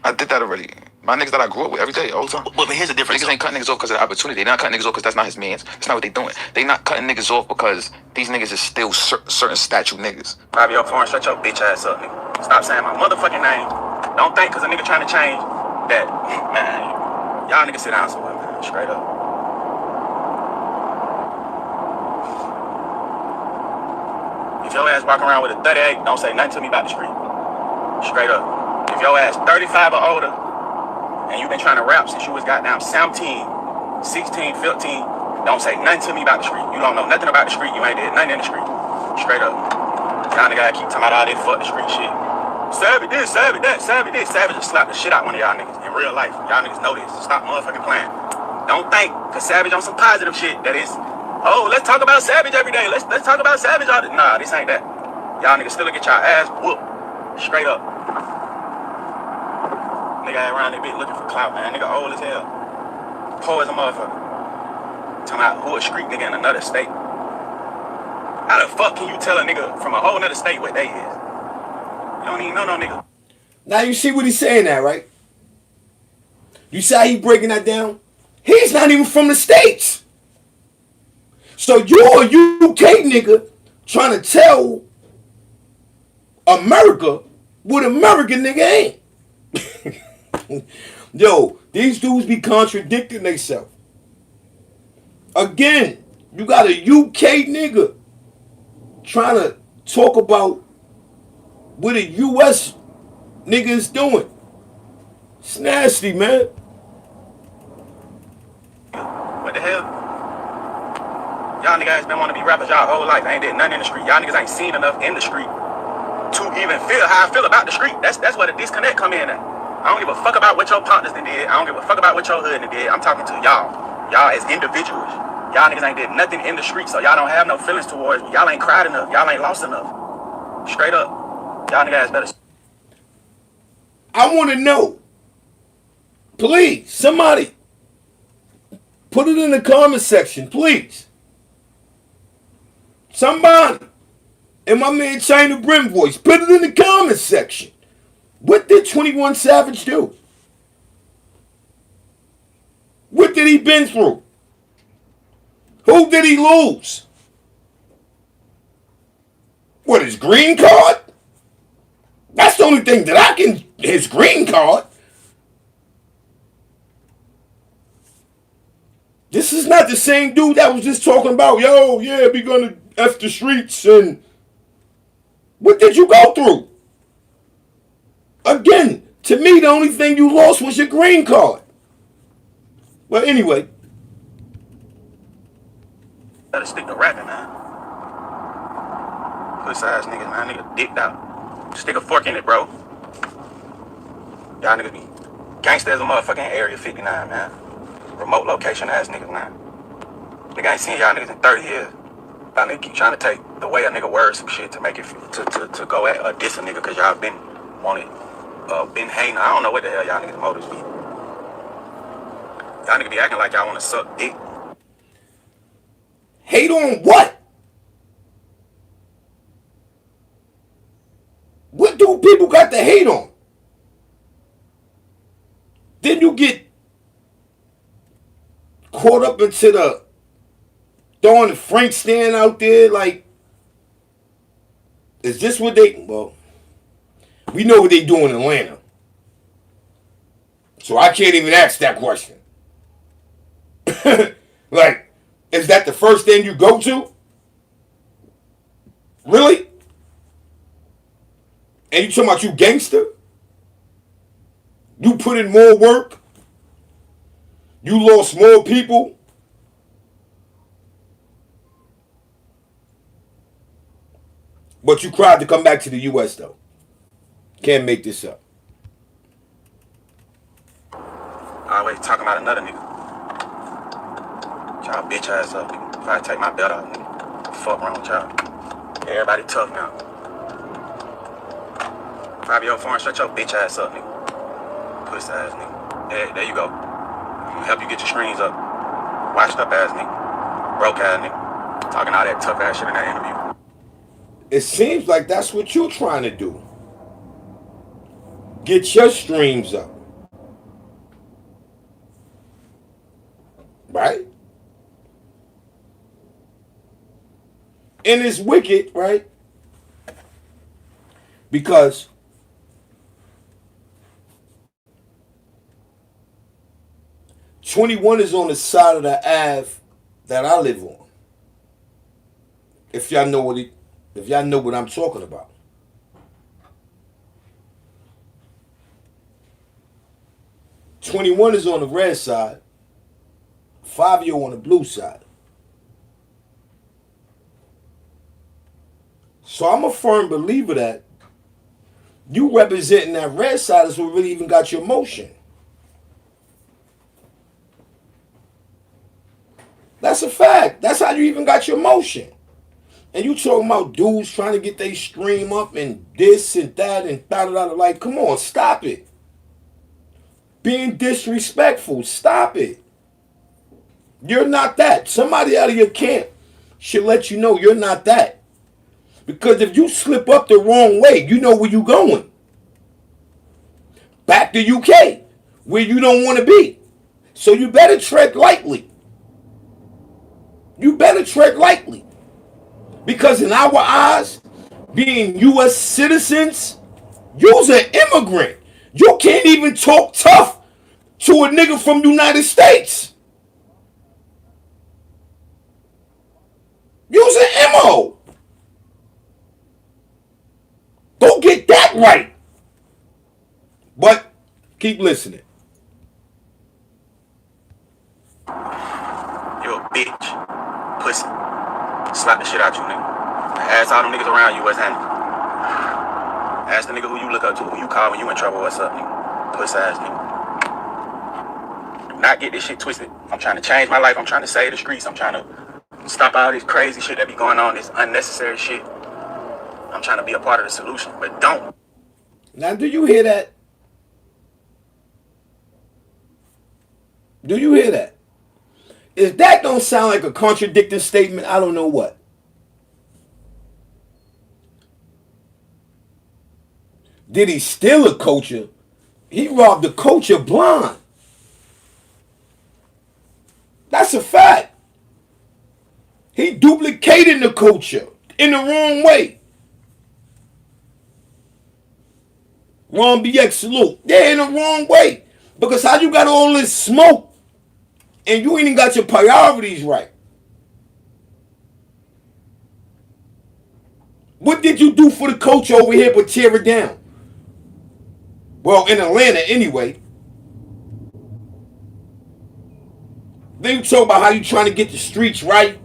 I did that already. My niggas that I grew up with every day, all the time. But here's the difference. Niggas ain't cutting niggas off because of the opportunity. They not cutting niggas off because that's not his man's. That's not what they doing. They not cutting niggas off because these niggas is still certain statute niggas. Fivio foreign, shut your bitch ass up, nigga. Stop saying my motherfucking name. Don't think because a nigga trying to change that, man. Y'all niggas sit down somewhere, man. Straight up. If your ass walking around with a 38, don't say nothing to me about the street. Straight up. If your ass 35 or older, and you been trying to rap since you was goddamn 17, 16, 15, don't say nothing to me about the street. You don't know nothing about the street. You ain't did nothing in the street. Straight up. Y'all niggas keep talking about all this fuck the street shit. Savage this, savage that, savage this. Savage will slap the shit out one of y'all niggas in real life. Y'all niggas know this. Stop motherfucking playing. Don't think, cause Savage on some positive shit that is, oh, let's talk about Savage every day. Let's talk about Savage all the, nah, this ain't that. Y'all niggas still get y'all ass whooped. Straight up. Nigga ain't around that bitch looking for clout, man. Nigga old as hell. Poor as a motherfucker. Talking about who a street nigga in another state. How the fuck can you tell a nigga from a whole nother state what they is? You don't even know no nigga. Now you see what he's saying now, right? You see how he breaking that down? He's not even from the States. So you're a UK nigga trying to tell America what American nigga ain't. Yo, these dudes be contradicting themselves. Again, you got a UK nigga trying to talk about what a US nigga is doing. It's nasty, man. What the hell? Y'all niggas been wanting to be rappers y'all whole life. Ain't did nothing in the street. Y'all niggas ain't seen enough in the street to even feel how I feel about the street. That's where the disconnect come in at. I don't give a fuck about what your partners did. I don't give a fuck about what your hood did. I'm talking to y'all. Y'all as individuals. Y'all niggas ain't did nothing in the street, so y'all don't have no feelings towards me. Y'all ain't cried enough. Y'all ain't lost enough. Straight up. Y'all niggas better. I want to know. Please, somebody, put it in the comment section, please. Somebody, and my man China Brim voice, put it in the comment section. What did 21 Savage do? What did he been through? Who did he lose? What, his green card? That's the only thing that I can, his green card. This is not the same dude that was just talking about, yo, yeah, we gonna F the streets and what did you go through? Again, to me, the only thing you lost was your green card. Well, anyway. Better stick to rapping, man. Puss ass niggas, man. Nigga dicked out. Stick a fork in it, bro. Y'all niggas be gangsta as a motherfucking Area 59, man. Remote location ass niggas, man. Nigga ain't seen y'all niggas in 30 years. Y'all niggas keep trying to take the way a nigga words some shit to make it to go at or diss a nigga because y'all been been hating. I don't know what the hell y'all niggas motives be. Y'all niggas be acting like y'all want to suck dick. Hate on what? What do people got to hate on? Then you get caught up into the throwing the Frank stand out there like, is this what they, well, we know what they do in Atlanta. So I can't even ask that question. Like, is that the first thing you go to? Really? And you talking about you gangster? You put in more work? You lost more people? But you cried to come back to the U.S. though. Can't make this up. Always talking about another nigga. Y'all bitch ass up, nigga. If I take my belt off, nigga, fuck wrong with y'all. Everybody tough now. Fivio foreign, shut your bitch ass up, nigga. Pussy ass nigga. There you go. Help you get your screens up. Washed up ass nigga. Broke ass nigga. Talking all that tough ass shit in that interview. It seems like that's what you're trying to do. Get your streams up. Right? And it's wicked, right? Because '21 is on the side of the Ave that I live on. If y'all know what I'm talking about. '21 is on the red side. Fivio on the blue side. So I'm a firm believer that you representing that red side is what really even got your motion. That's a fact. That's how you even got your motion. And you talking about dudes trying to get their stream up and this and that and da-da-da. Like, come on, stop it. Being disrespectful, stop it. You're not that. Somebody out of your camp should let you know you're not that. Because if you slip up the wrong way, you know where you're going. Back to UK, where you don't want to be. So you better tread lightly. You better tread lightly. Because in our eyes, being U.S. citizens, you's an immigrant. You can't even talk tough to a nigga from the United States. You's an MO. Go get that right. But keep listening. You a bitch. Pussy. Slap the shit out you, nigga. Ask all them niggas around you what's happening. Ask the nigga who you look up to, who you call when you in trouble, what's up, nigga. Pussy ass nigga. Do not get this shit twisted. I'm trying to change my life. I'm trying to save the streets. I'm trying to stop all this crazy shit that be going on, this unnecessary shit. I'm trying to be a part of the solution, but don't. Now, do you hear that? Do you hear that? If that don't sound like a contradicting statement, I don't know what. Did he steal a culture? He robbed the culture blind. That's a fact. He duplicated the culture in the wrong way. Ron BX salute. Yeah, in the wrong way. Because how you got all this smoke and you ain't even got your priorities right? What did you do for the culture over here but tear it down? Well, in Atlanta anyway. Then you talk about how you trying to get the streets right.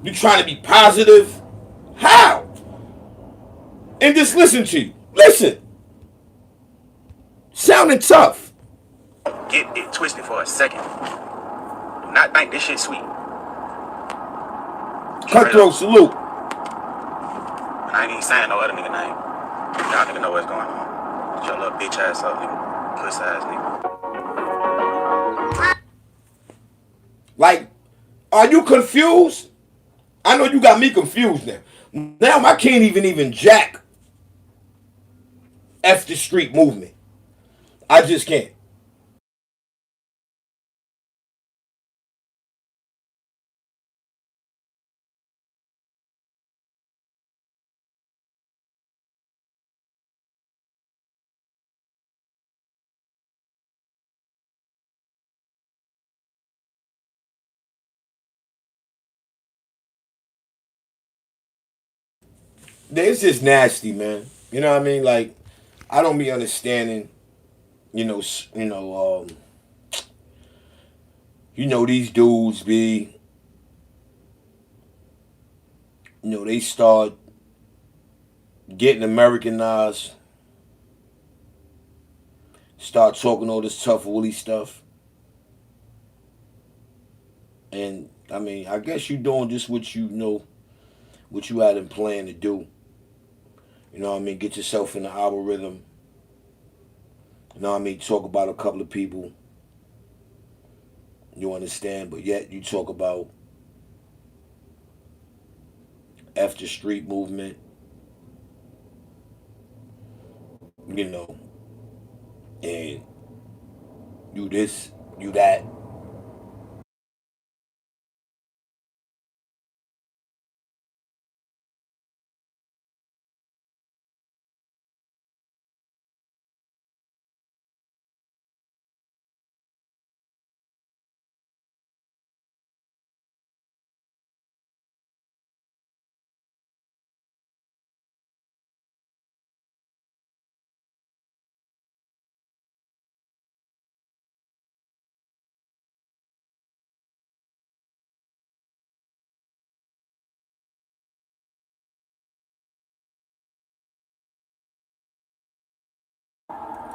You trying to be positive. How? And just listen to you. Listen. Sounding tough. Get it twisted for a second. Do not think this shit sweet. Cutthroat salute. And I ain't even saying no other nigga name. Y'all nigga know what's going on. Get your little bitch ass up, nigga. Puss ass nigga. Like, are you confused? I know you got me confused now. Now I can't even jack F the street movement. I just can't. It's just nasty, man. You know what I mean? Like, I don't be understanding. You know, these dudes be. They start getting Americanized. start talking all this tough woolly stuff. And I mean, I guess you doing just what you know, what you had in plan to do. You know what I mean? Get yourself in the algorithm. You know what I mean? Talk about a couple of people. You understand? But yet you talk about F the street movement. You know, and you this, you that.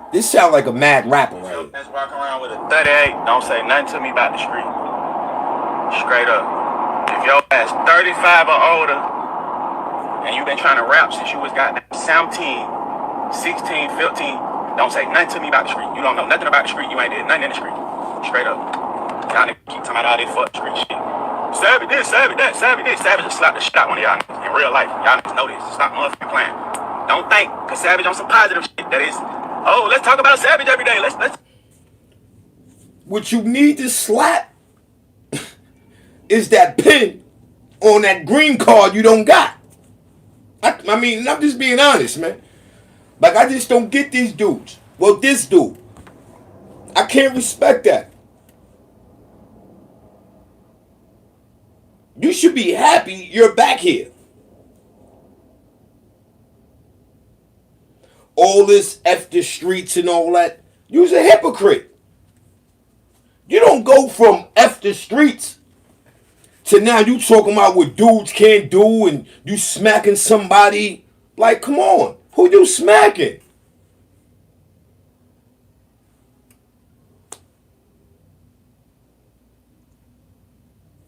This sound like a mad rapper, right? Let's walk around with a 38. Don't say nothing to me about the street. Straight up. If your ass 35 or older and you been trying to rap since you was goddamn 17, 16, 15, don't say nothing to me about the street. You don't know nothing about the street. You ain't did nothing in the street. Straight up. Y'all niggas keep talking about all this fuck street shit. Savage this, savage that, savage this. Savage will slap the shit out one of y'all niggas in real life. Y'all niggas know this. Stop motherfucking playing. Don't think, cause Savage on some positive shit that is, oh, let's talk about Savage every day. Let's. What you need to slap is that pin on that green card you don't got. I mean, I'm just being honest, man. Like, I just don't get these dudes. Well, this dude, I can't respect that. You should be happy you're back here. All this F the streets and all that. You's a hypocrite. You don't go from F the streets to now you talking about what dudes can't do and you smacking somebody. Like, come on. Who you smacking?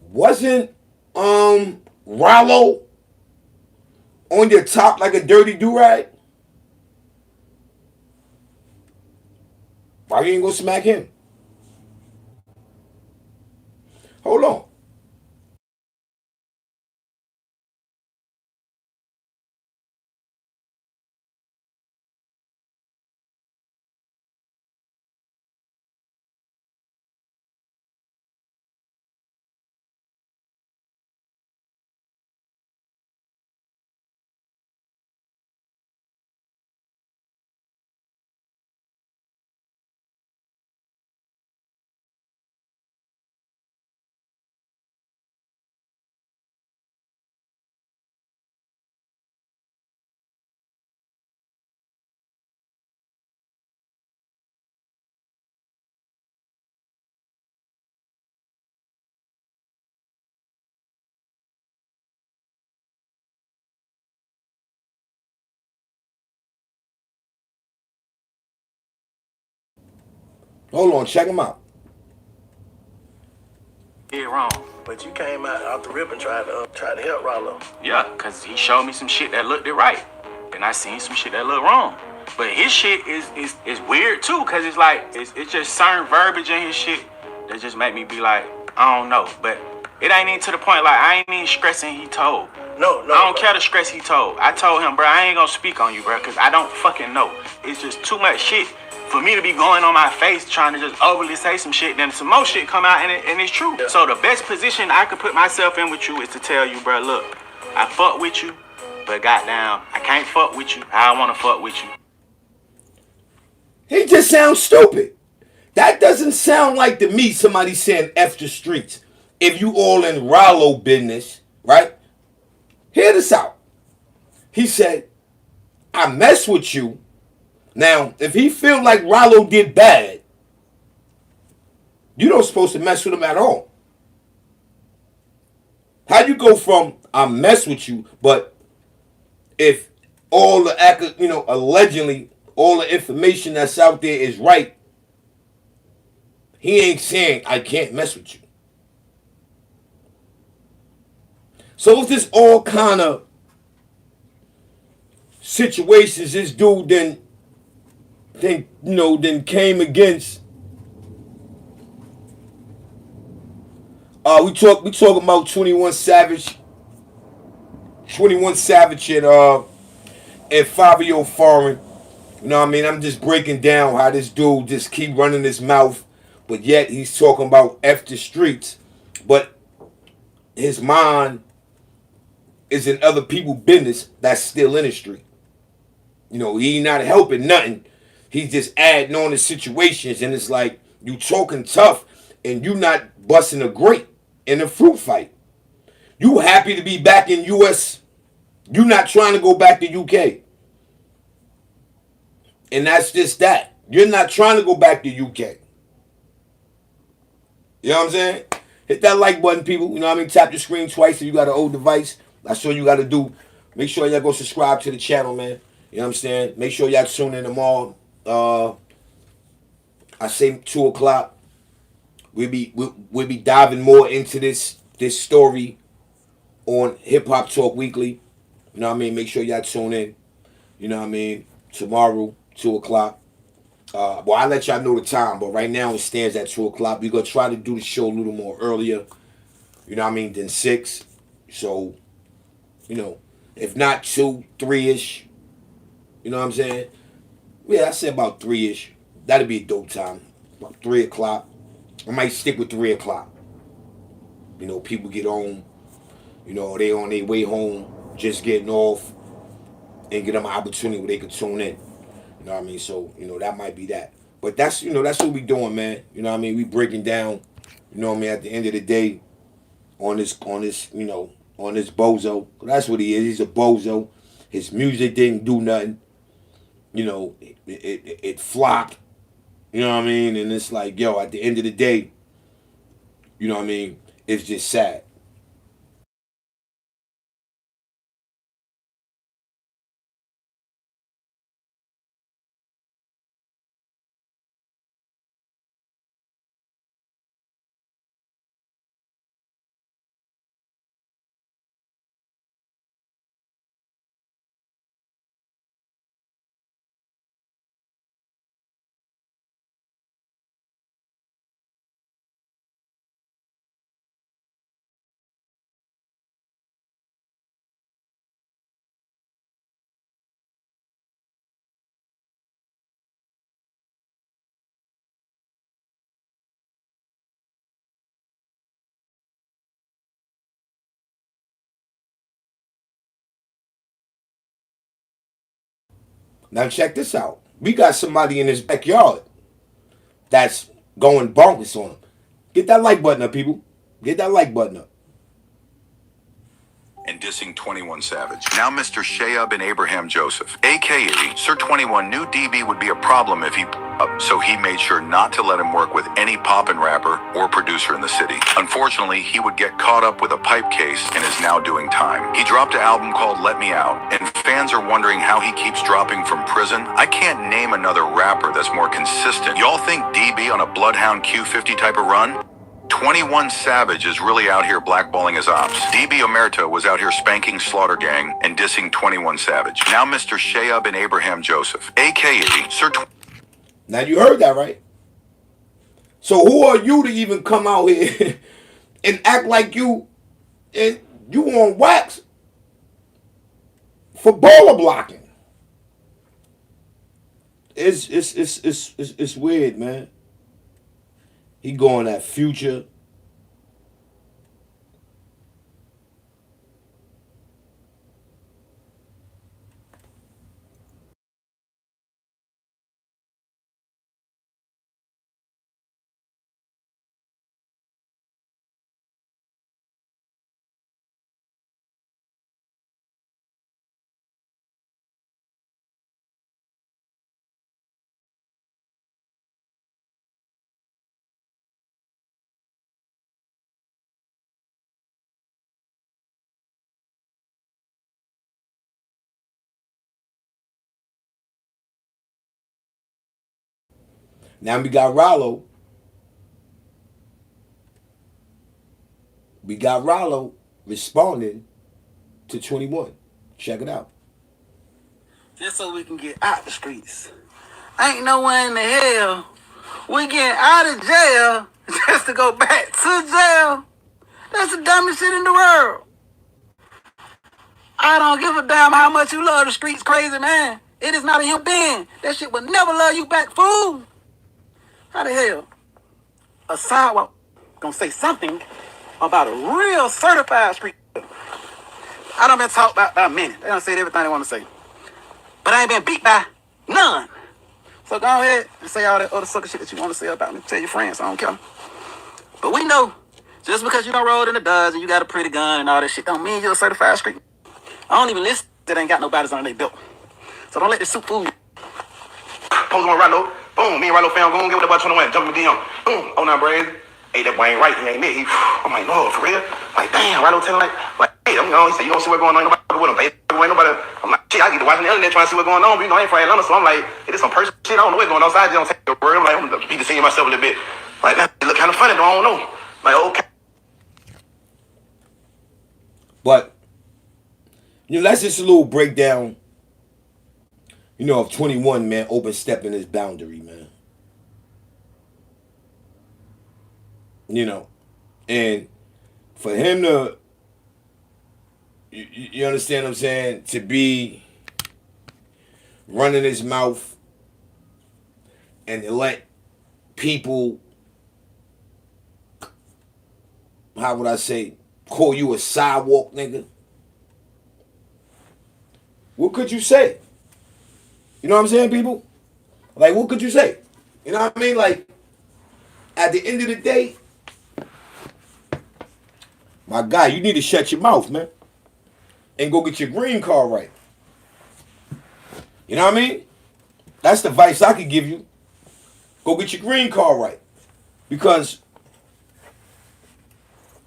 Wasn't Rollo on your top like a dirty do-rag? Why you ain't go smack him? Hold on. Hold on, check him out. Did wrong. But you came out the rip and tried to help Rollo. Yeah, cause he showed me some shit that looked it right, and I seen some shit that looked wrong. But his shit is weird too, cause it's like it's just certain verbiage in his shit that just make me be like, I don't know. But it ain't even to the point like I ain't even stressing he told. No. I don't care the stress he told. I told him, bro, I ain't gonna speak on you, bro, cause I don't fucking know. It's just too much shit for me to be going on my face trying to just overly say some shit, then some more shit come out and it's true. Yeah. So the best position I could put myself in with you is to tell you, bro, look, I fuck with you, but goddamn, I can't fuck with you. I don't want to fuck with you. He just sounds stupid. That doesn't sound like to me somebody saying F the streets. If you all in Rollo business, right? Hear this out. He said, I mess with you. Now, if he feel like Rollo did bad, you don't supposed to mess with him at all. How you go from I mess with you, but if all the allegedly all the information that's out there is right, he ain't saying I can't mess with you. So if this all kind of situations this dude then came against, we talking about 21 Savage, 21 Savage and fivio Foreign. You know what I mean? I'm just breaking down how this dude just keep running his mouth, but yet he's talking about F the streets, but his mind is in other people's business that's still in the street. You know, he not helping nothing. He's just adding on to situations, and it's like you talking tough, and you not busting a grape in a fruit fight. You happy to be back in U.S. You not trying to go back to UK, and that's just that. You're not trying to go back to UK. You know what I'm saying? Hit that like button, people. You know what I mean? Tap the screen twice if you got an old device. That's all you got to do. Make sure y'all go subscribe to the channel, man. You know what I'm saying? Make sure y'all tune in tomorrow. I say 2 o'clock. We'll be diving more into this story on Hip Hop Talk Weekly. You know what I mean? Make sure y'all tune in. You know what I mean? Tomorrow, 2 o'clock. Well, I'll let y'all know the time, but right now it stands at 2 o'clock. We're gonna try to do the show a little more earlier. You know what I mean? Than 6. So, if not 2, 3-ish. You know what I'm saying? Yeah, I said about 3-ish. That'd be a dope time. About 3 o'clock. I might stick with 3 o'clock. People get home. They on their way home, just getting off, and get them an opportunity where they could tune in. You know what I mean? So, that might be that. But that's what we doing, man. You know what I mean? We breaking down, at the end of the day, on this bozo. That's what he is. He's a bozo. His music didn't do nothing. It flopped. You know what I mean? And it's like, yo, at the end of the day, you know what I mean? It's just sad. Now check this out. We got somebody in his backyard that's going bonkers on him. Get that like button up, people. Get that like button up. And dissing 21 Savage. Now Mr. Shayab and Abraham Joseph, aka Sir 21, knew DB would be a problem if he up, so he made sure not to let him work with any poppin' rapper or producer in the city. Unfortunately, he would get caught up with a pipe case and is now doing time. He dropped an album called Let Me Out, and fans are wondering how he keeps dropping from prison. I can't name another rapper that's more consistent. Y'all think DB on a Bloodhound Q50 type of run? 21 Savage is really out here blackballing his ops. DB Omerta was out here spanking Slaughter Gang and dissing 21 Savage. Now Mr. Shayab and Abraham Joseph, aka Sir. Now you heard that, right? So who are you to even come out here and act like you on wax for baller blocking? It's weird, man. He going at Future. Now we got Rollo. We got Rollo responding to 21. Check it out. Just so we can get out the streets. Ain't no way in the hell we getting out of jail just to go back to jail. That's the dumbest shit in the world. I don't give a damn how much you love the streets, crazy man. It is not a human being. That shit will never love you back, fool. How the hell a sidewalk gonna say something about a real certified street? I done been talked about by a minute. They done said everything they want to say. But I ain't been beat by none. So go ahead and say all that other sucker shit that you want to say about me. Tell your friends, I don't care. But we know, just because you don't roll in the Dodge and you got a pretty gun and all that shit, don't mean you're a certified street. I don't even listen that ain't got no bodies on their belt. So don't let this soup fool you. Post on Rollo. Boom. Me and Rollo found. Go and get what that boy 21. Jump in the DM. Boom. Oh, now, Brad. Hey, that boy ain't right. He ain't me. I'm like, no, for real? Like, damn, Rollo telling like, hey, I'm going. He said, you don't see what's going on. Ain't nobody with him. Ain't nobody. I'm like, shit, I get to watching the internet trying to see what's going on. But you know, I ain't from Atlanta. So I'm like, it is some personal shit. I don't know what's going on outside. You don't take your word. I'm like, I'm going to be deceiving myself a little bit. Like, that look kind of funny, though. I don't know. Like, okay. But, you know, that's just a little breakdown, you know, of 21, man, overstepping his boundary, man. You know, and for him to, you understand what I'm saying, to be running his mouth and to let people, how would I say, call you a sidewalk nigga. What could you say? You know what I'm saying, people? Like, what could you say? You know what I mean? Like, at the end of the day, my guy, you need to shut your mouth, man. And go get your green card right. You know what I mean? That's the advice I could give you. Go get your green card right. Because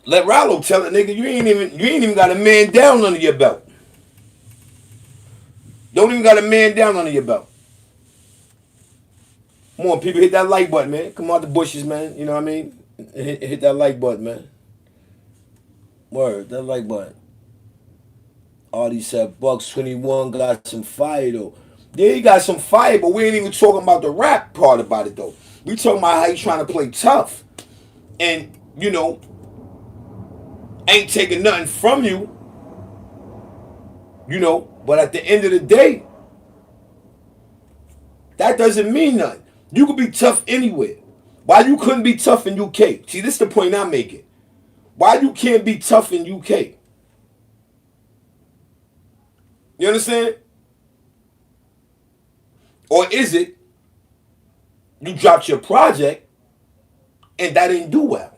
let Rollo tell it, nigga, you ain't even got a man down under your belt. Don't even got a man down under your belt. Come on, people, hit that like button, man. Come out the bushes, man. You know what I mean? Hit that like button, man. Word, that like button. Artie said, Bucks 21 got some fire, though. Yeah, he got some fire, but we ain't even talking about the rap part about it, though. We talking about how he trying to play tough. And, you know, ain't taking nothing from you. You know, but at the end of the day, that doesn't mean nothing. You could be tough anywhere. Why you couldn't be tough in UK? See, this is the point I'm making. Why you can't be tough in UK? You understand? Or is it you dropped your project and that didn't do well?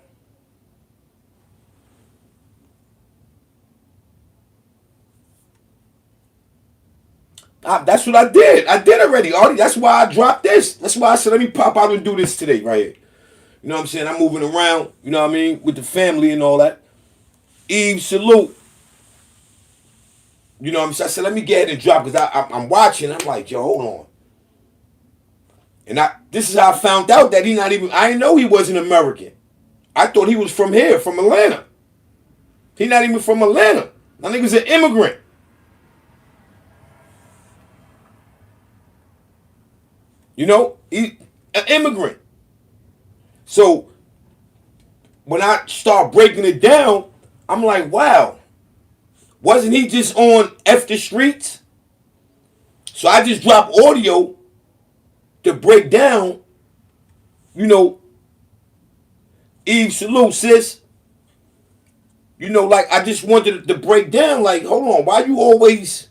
That's what I did. I did already, Artie. That's why I dropped this. That's why I said, let me pop out and do this today, right here. You know what I'm saying? I'm moving around, you know what I mean, with the family and all that. Eve, salute. You know what I'm saying? I said, let me get ahead and drop, because I'm watching. I'm like, yo, hold on. And this is how I found out that he not even, I didn't know he wasn't American. I thought he was from here, from Atlanta. He not even from Atlanta. I think he was an immigrant. You know, he an immigrant. So when I start breaking it down, I'm like, wow, wasn't he just on F the Streets? So I just dropped audio to break down, you know, Eve, salute, sis. You know, like, I just wanted to break down, like, hold on, why you always,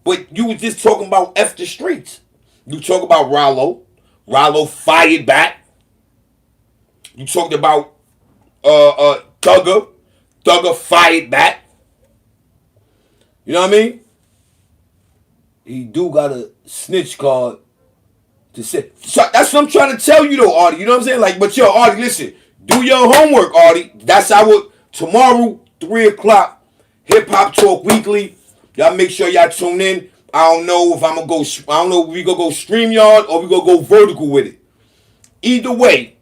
but you was just talking about F the Streets. You talk about Rollo. Rollo fired back. You talked about Thugger. Thugger fired back. You know what I mean? He do got a snitch card to say. So that's what I'm trying to tell you though, Artie. You know what I'm saying? Like, but yo, Artie, listen. Do your homework, Artie. That's our tomorrow, 3 o'clock, Hip Hop Talk Weekly. Y'all make sure y'all tune in. I don't know if I'm gonna go. I don't know if we gonna go StreamYard or we gonna go vertical with it. Either way,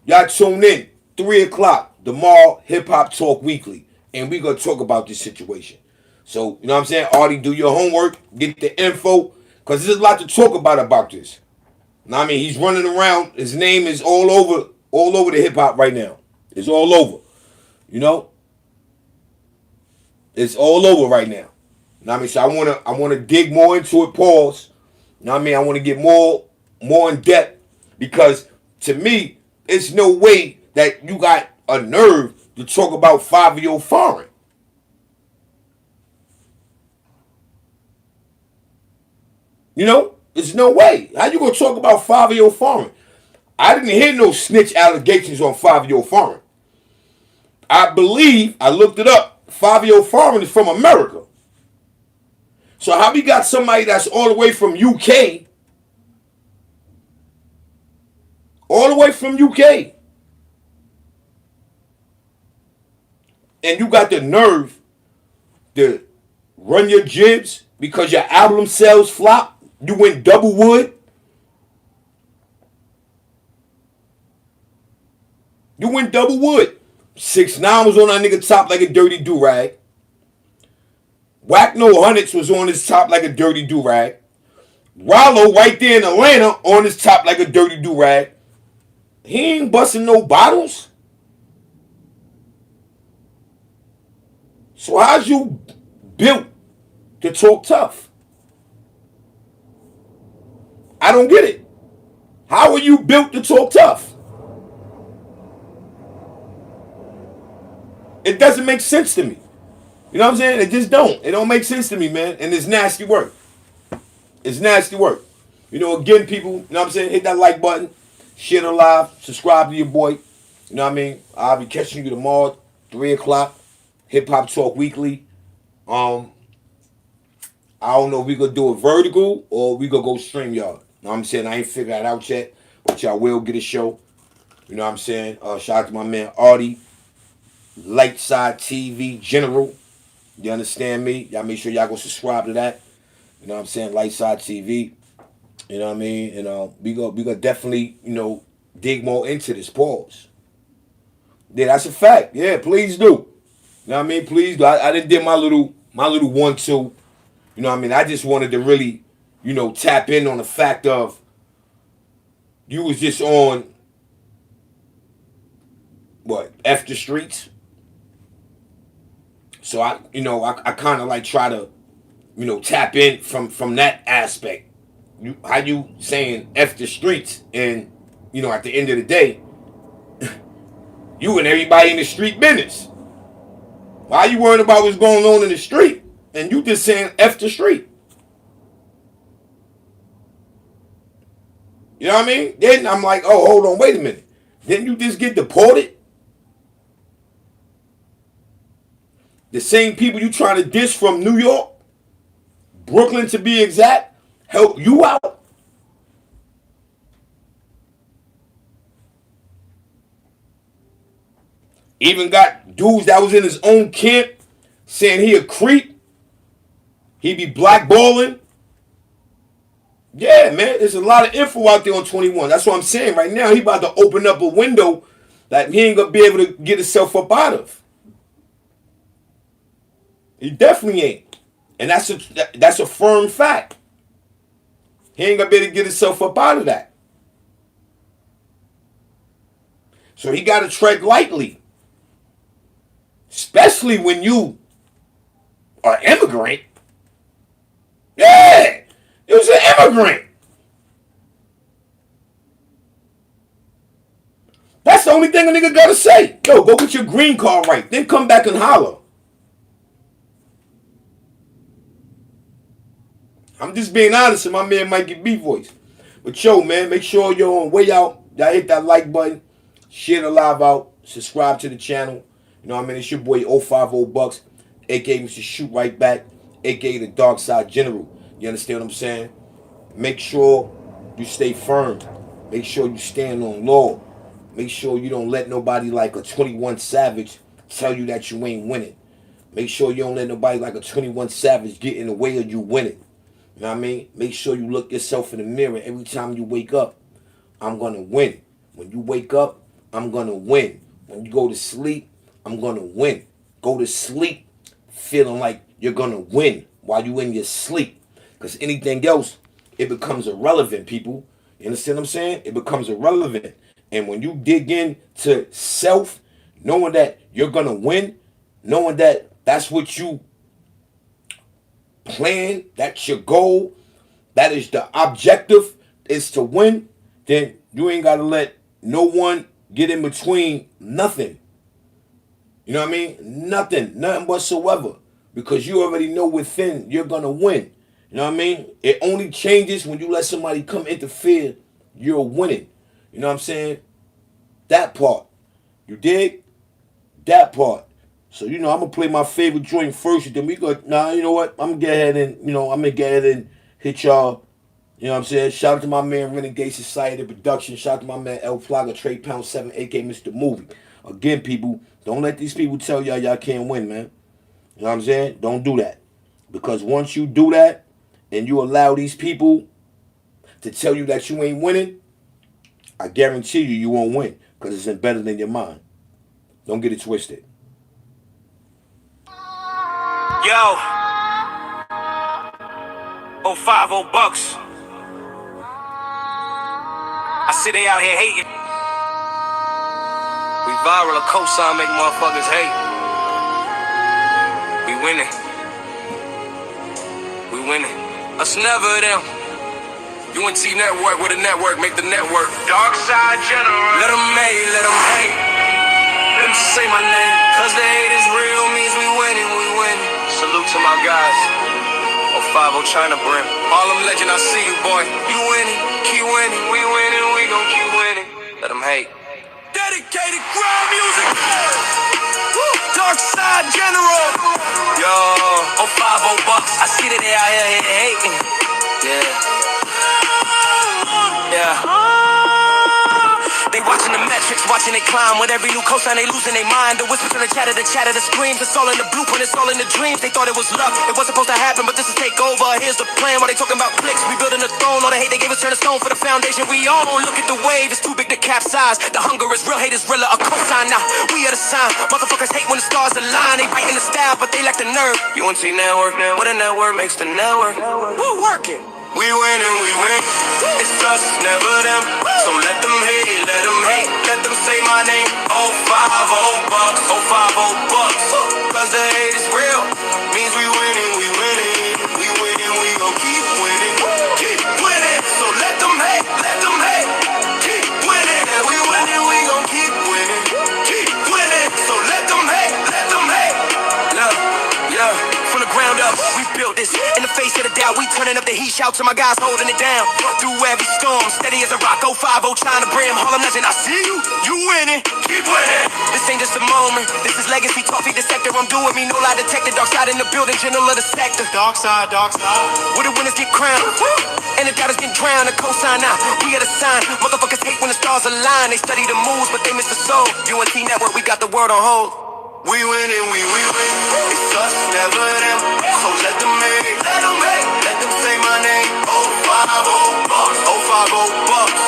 y'all tune in 3 o'clock tomorrow. Hip Hop Talk Weekly, and we gonna talk about this situation. So you know what I'm saying, Artie, do your homework, get the info, cause there's a lot to talk about this. Now I mean, he's running around. His name is all over the hip hop right now. It's all over. You know, it's all over right now. Now I mean, so I wanna dig more into it. Pause. Now I mean, I want to get more in depth because to me, it's no way that you got a nerve to talk about fivio foreign. You know, there's no way. How you gonna talk about fivio foreign? I didn't hear no snitch allegations on fivio foreign. I believe I looked it up. Fivio foreign is from America. So how we got somebody that's all the way from UK, all the way from UK, and you got the nerve to run your jibs because your album sales flop? You went double wood. You went double wood. 6ix9ine was on that nigga top like a dirty do-rag. Whack No Hundreds was on his top like a dirty do-rag. Rollo right there in Atlanta on his top like a dirty do-rag. He ain't busting no bottles. So how's you built to talk tough? I don't get it. How are you built to talk tough? It doesn't make sense to me. You know what I'm saying? It just don't. It don't make sense to me, man. And it's nasty work. It's nasty work. You know, again, people, you know what I'm saying? Hit that like button. Share it live. Subscribe to your boy. You know what I mean? I'll be catching you tomorrow, 3 o'clock. Hip Hop Talk Weekly. I don't know if we gonna do a vertical or we gonna go StreamYard. You know what I'm saying? I ain't figured that out yet. But y'all will get a show. You know what I'm saying? Shout out to my man Artie. Lightside TV General. You understand me? Y'all make sure y'all go subscribe to that. You know what I'm saying? Lightside TV. You know what I mean? And we go definitely, you know, dig more into this. Pause. Yeah, that's a fact. Yeah, please do. You know what I mean? Please do. I didn't did my little 1-2. You know what I mean? I just wanted to really, you know, tap in on the fact of you was just on what, F the streets. So I kind of like try to, you know, tap in from that aspect. How you saying F the streets, and you know, at the end of the day, you and everybody in the street business. Why you worrying about what's going on in the street, and you just saying F the street? You know what I mean? Then I'm like, oh, hold on, wait a minute. Didn't you just get deported? The same people you trying to diss from New York, Brooklyn to be exact, help you out. Even got dudes that was in his own camp saying he a creep. He be blackballing. Yeah, man, there's a lot of info out there on 21. That's what I'm saying right now. He about to open up a window that he ain't gonna be able to get himself up out of. He definitely ain't. And that's a firm fact. He ain't gonna be able to get himself up out of that. So he gotta tread lightly. Especially when you are an immigrant. Yeah, it was an immigrant. That's the only thing a nigga gotta say. Yo, go get your green card right. Then come back and holler. I'm just being honest, and my man might get beat voice. But yo, man, make sure you're on way out. Y'all hit that like button. Share the live out. Subscribe to the channel. You know what I mean? It's your boy 050 Bucks, a.k.a. Mr. Shoot Right Back, a.k.a. the Dark Side General. You understand what I'm saying? Make sure you stay firm. Make sure you stand on law. Make sure you don't let nobody like a 21 Savage tell you that you ain't winning. Make sure you don't let nobody like a 21 Savage get in the way of you winning. You know what I mean? Make sure you look yourself in the mirror every time you wake up. I'm going to win. When you wake up, I'm going to win. When you go to sleep, I'm going to win. Go to sleep feeling like you're going to win while you in your sleep. Because anything else, it becomes irrelevant, people. You understand what I'm saying? It becomes irrelevant. And when you dig into self, knowing that you're going to win, knowing that that's what you plan, that's your goal, that is the objective, is to win, then you ain't got to let no one get in between nothing. You know what I mean? Nothing whatsoever. Because you already know within you're going to win. You know what I mean? It only changes when you let somebody come interfere, you're winning. You know what I'm saying? That part. You dig? That part. So, I'm going to play my favorite joint first, and then we go, you know what? I'm going to get ahead and, hit y'all. You know what I'm saying? Shout out to my man Renegade Society Production. Shout out to my man El Flogger, Trade Pound 7, aka Mr. Movie. Again, people, don't let these people tell y'all can't win, man. You know what I'm saying? Don't do that. Because once you do that, and you allow these people to tell you that you ain't winning, I guarantee you won't win. Because it's embedded in your mind. Don't get it twisted. Yo, 050 bucks. I see they out here hating. We viral, a cosign make motherfuckers hate. We winning. We winning. Us never them. UNT network with a network, make the network. Dark side general. Let them hate, let them hate. Let them say my name. Cause the hate is real, means we winning, we winning. Salute to my guys. 050 China Brim. Harlem legend, I see you, boy. You winning, keep winning. We winning, we gon' keep winning. Let them hate. Dedicated ground music. Dark side general. Yo, 050 bucks. I see that they out here hating. Yeah. They watching the metrics, watching they climb. With every new cosign, they losing their mind. The whispers and the chatter, the screams. It's all in the blueprint, it's all in the dreams. They thought it was luck, it wasn't supposed to happen, but this is takeover. Here's the plan. While they talking about clicks, we building a throne. All the hate they gave us turn to stone for the foundation we own. Look at the wave, it's too big to capsize. The hunger is real, hate is realer. A cosign now, we are the sign. Motherfuckers hate when the stars align. They biting the style, but they lack the nerve. UNT network, what a network makes the network. Woo, work it. We winning, we win. It's us, never them. So let them hate, let them hate. Let them say my name. 050 bucks, 050 bucks. Cause the hate is real. Means we winning, we winning. We winning, we gon' keep winning. Keep winning. So let them hate, let them hate. Keep winning. And we winning, we gon' keep winning. Keep winning. So let them hate, let them hate. Look, yeah. From the ground up, we built this. In the face of the doubt, we turning up the heat. Shout to my guys holding it down. Through every storm, steady as a rock. 050 China Brim, Harlem legend. I see you, you winning, keep winning. This ain't just a moment, this is legacy. Toffee the sector, I'm doing me. No lie detected. Dark side in the building, general of the sector. Dark side, dark side. Where the winners get crowned, and the doubters get drowned. The cosign now, we are the sign. Motherfuckers hate when the stars align. They study the moves, but they miss the soul. UNT network, we got the word on hold. We winning, we win. It's us, never them. So let them hate, let them hate. Let them say my name. 050 bucks, 050 bucks.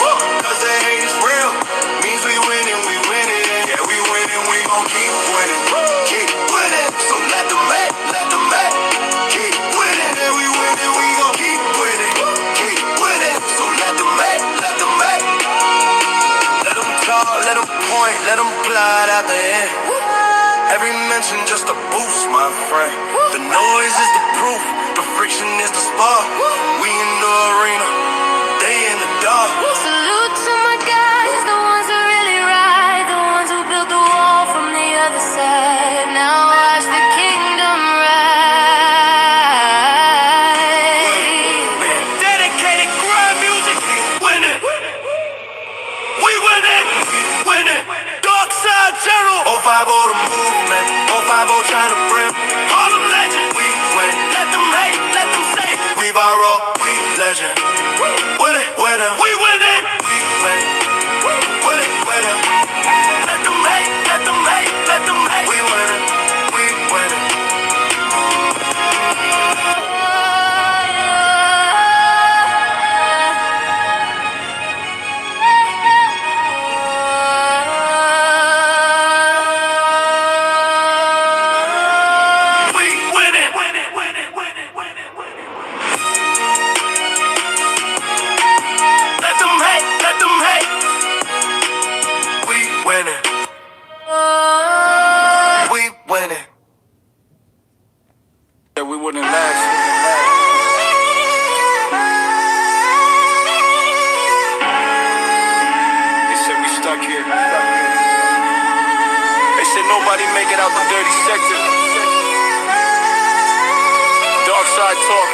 Cause the hate is real. Means we winning, we winning. Yeah, we winning, we gon' keep winning. Keep winning. So let them hate, let them hate. Keep winning, and we winning, we gon' keep winning. Keep winning. So let them hate, let them hate. Let them talk, let them point, let them plot out the end. Every mention just a boost, my friend. The noise is the proof, the friction is the spark. We in the arena, they in the dark. Salute to my guys, the ones who really ride, the ones who built the wall from the other side. Now watch the kingdom rise. Dedicated grind music, winning. We winning, winning. Dark side general. 050 the movement, 050 China Brim. Harlem legend, we win. Let them hate, let them say. We viral, we legend. Winning, winning, we winning. We win. Winning, winning. Let them hate, let them hate, let them hate. We winning, we winning. can't make it out the dirty sector. Dark side talk.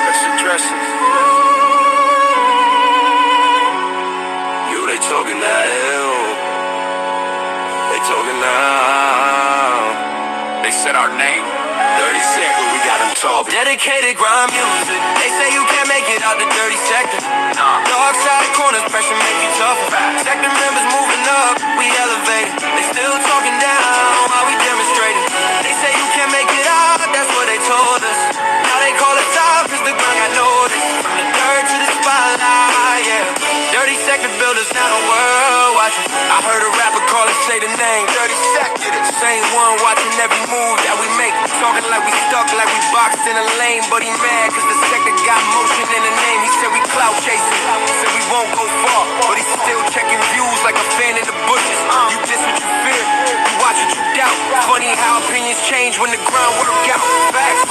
Let's address it. You, they talking that hell. They talking now. They said our name. 30 seconds, we got them talking. Dedicated grind music. They say you can't make it out the dirty sector. Dark side corners, pressure make you tougher. Sector members moving up, we elevated. They still talking down while we demonstrating. They say you can't make it out, that's what they told us. Now they call us out cause the ground got noticed. From the dirt to the spotlight, yeah. Dirty sector builders, now the world watching. I heard a rapper call it, say the name. Dirty sector, the same one watching every move that we make. Talking like we stuck, like we boxed in a lane. But he mad cause the sector got motion in the name. He said we clout chasing, he said we won't go far. But he's still checking views like a fan in the bushes. You diss what you fear, you watch what you doubt. Funny how opinions change when the ground work out. Facts,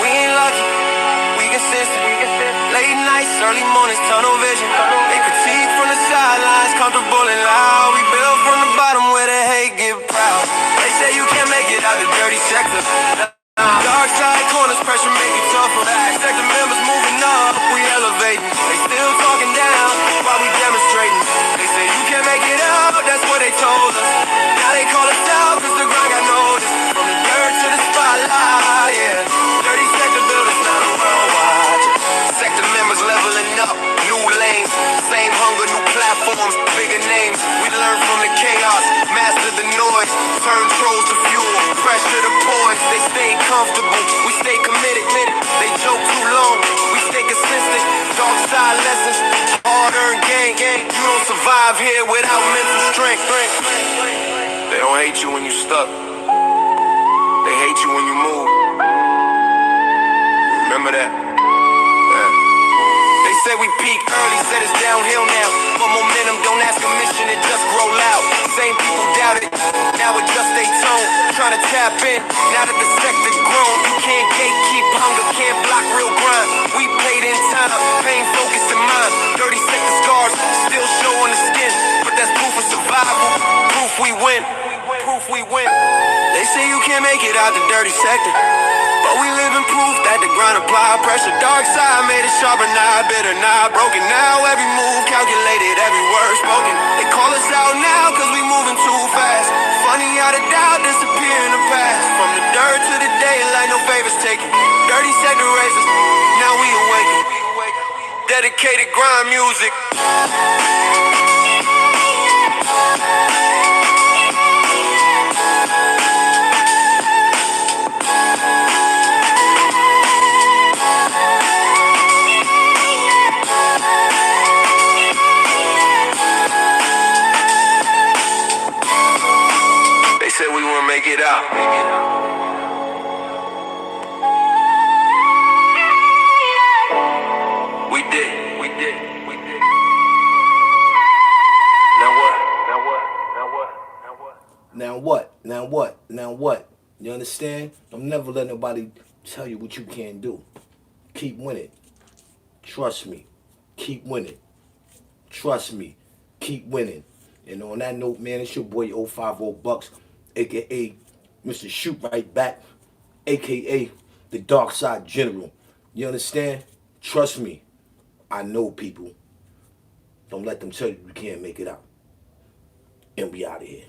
we ain't lucky, we consistent. Late nights, early mornings, tunnel vision. They critique from the sidelines, comfortable and loud. We build from the bottom where the hate get proud. They say you can't make it out the dirty sector. Dark side corners, pressure make you tougher. Sector members moving up, we elevating. They still talking down while we demonstrating. They say you can't make it out, that's what they told us. Now they call us out cause the grind got noticed. From the dirt to the spotlight, yeah. Dirty sector builders, now the world watching. Sector members leveling up, new lanes. Same hunger, new platforms, bigger names. We learn from the chaos, master the noise. Turn trolls to fuel, pressure to poise. They stay comfortable, we stay committed. They joke too long, we stay consistent. Dark side lessons, hard-earned gain. You don't survive here without mental strength. They don't hate you when you stuck. They hate you when you move. Remember that? They said we peaked early, said it's downhill now. For momentum, don't ask permission, it just grow loud. Same people doubted, now adjust they tone. Trying to tap in, now that the sector grown. You can't gatekeep hunger, can't block real grind. We paid in time, pain, focus, and mind. Dirty sector scars, still show on the skin. But that's proof of survival, proof we win. Proof we win. They say you can't make it out the dirty sector. But we live in proof that the grind apply pressure. Dark side made it sharper, not bitter, not broken. Now every move calculated, every word spoken. They call us out now cause we moving too fast. Funny how the doubt disappear in the past. From the dirt to the daylight, no favors taken. Dirty sector races, now we awaken. Dedicated grind music. They said we wouldn't make it out. We did. Now what? You understand? Don't never let nobody tell you what you can't do. Keep winning. Trust me. Keep winning. Trust me. Keep winning. And on that note, man, it's your boy 050 Bucks, a.k.a. Mr. Shoot Right Back, a.k.a. the Dark Side General. You understand? Trust me. I know people. Don't let them tell you you can't make it out. And we out of here.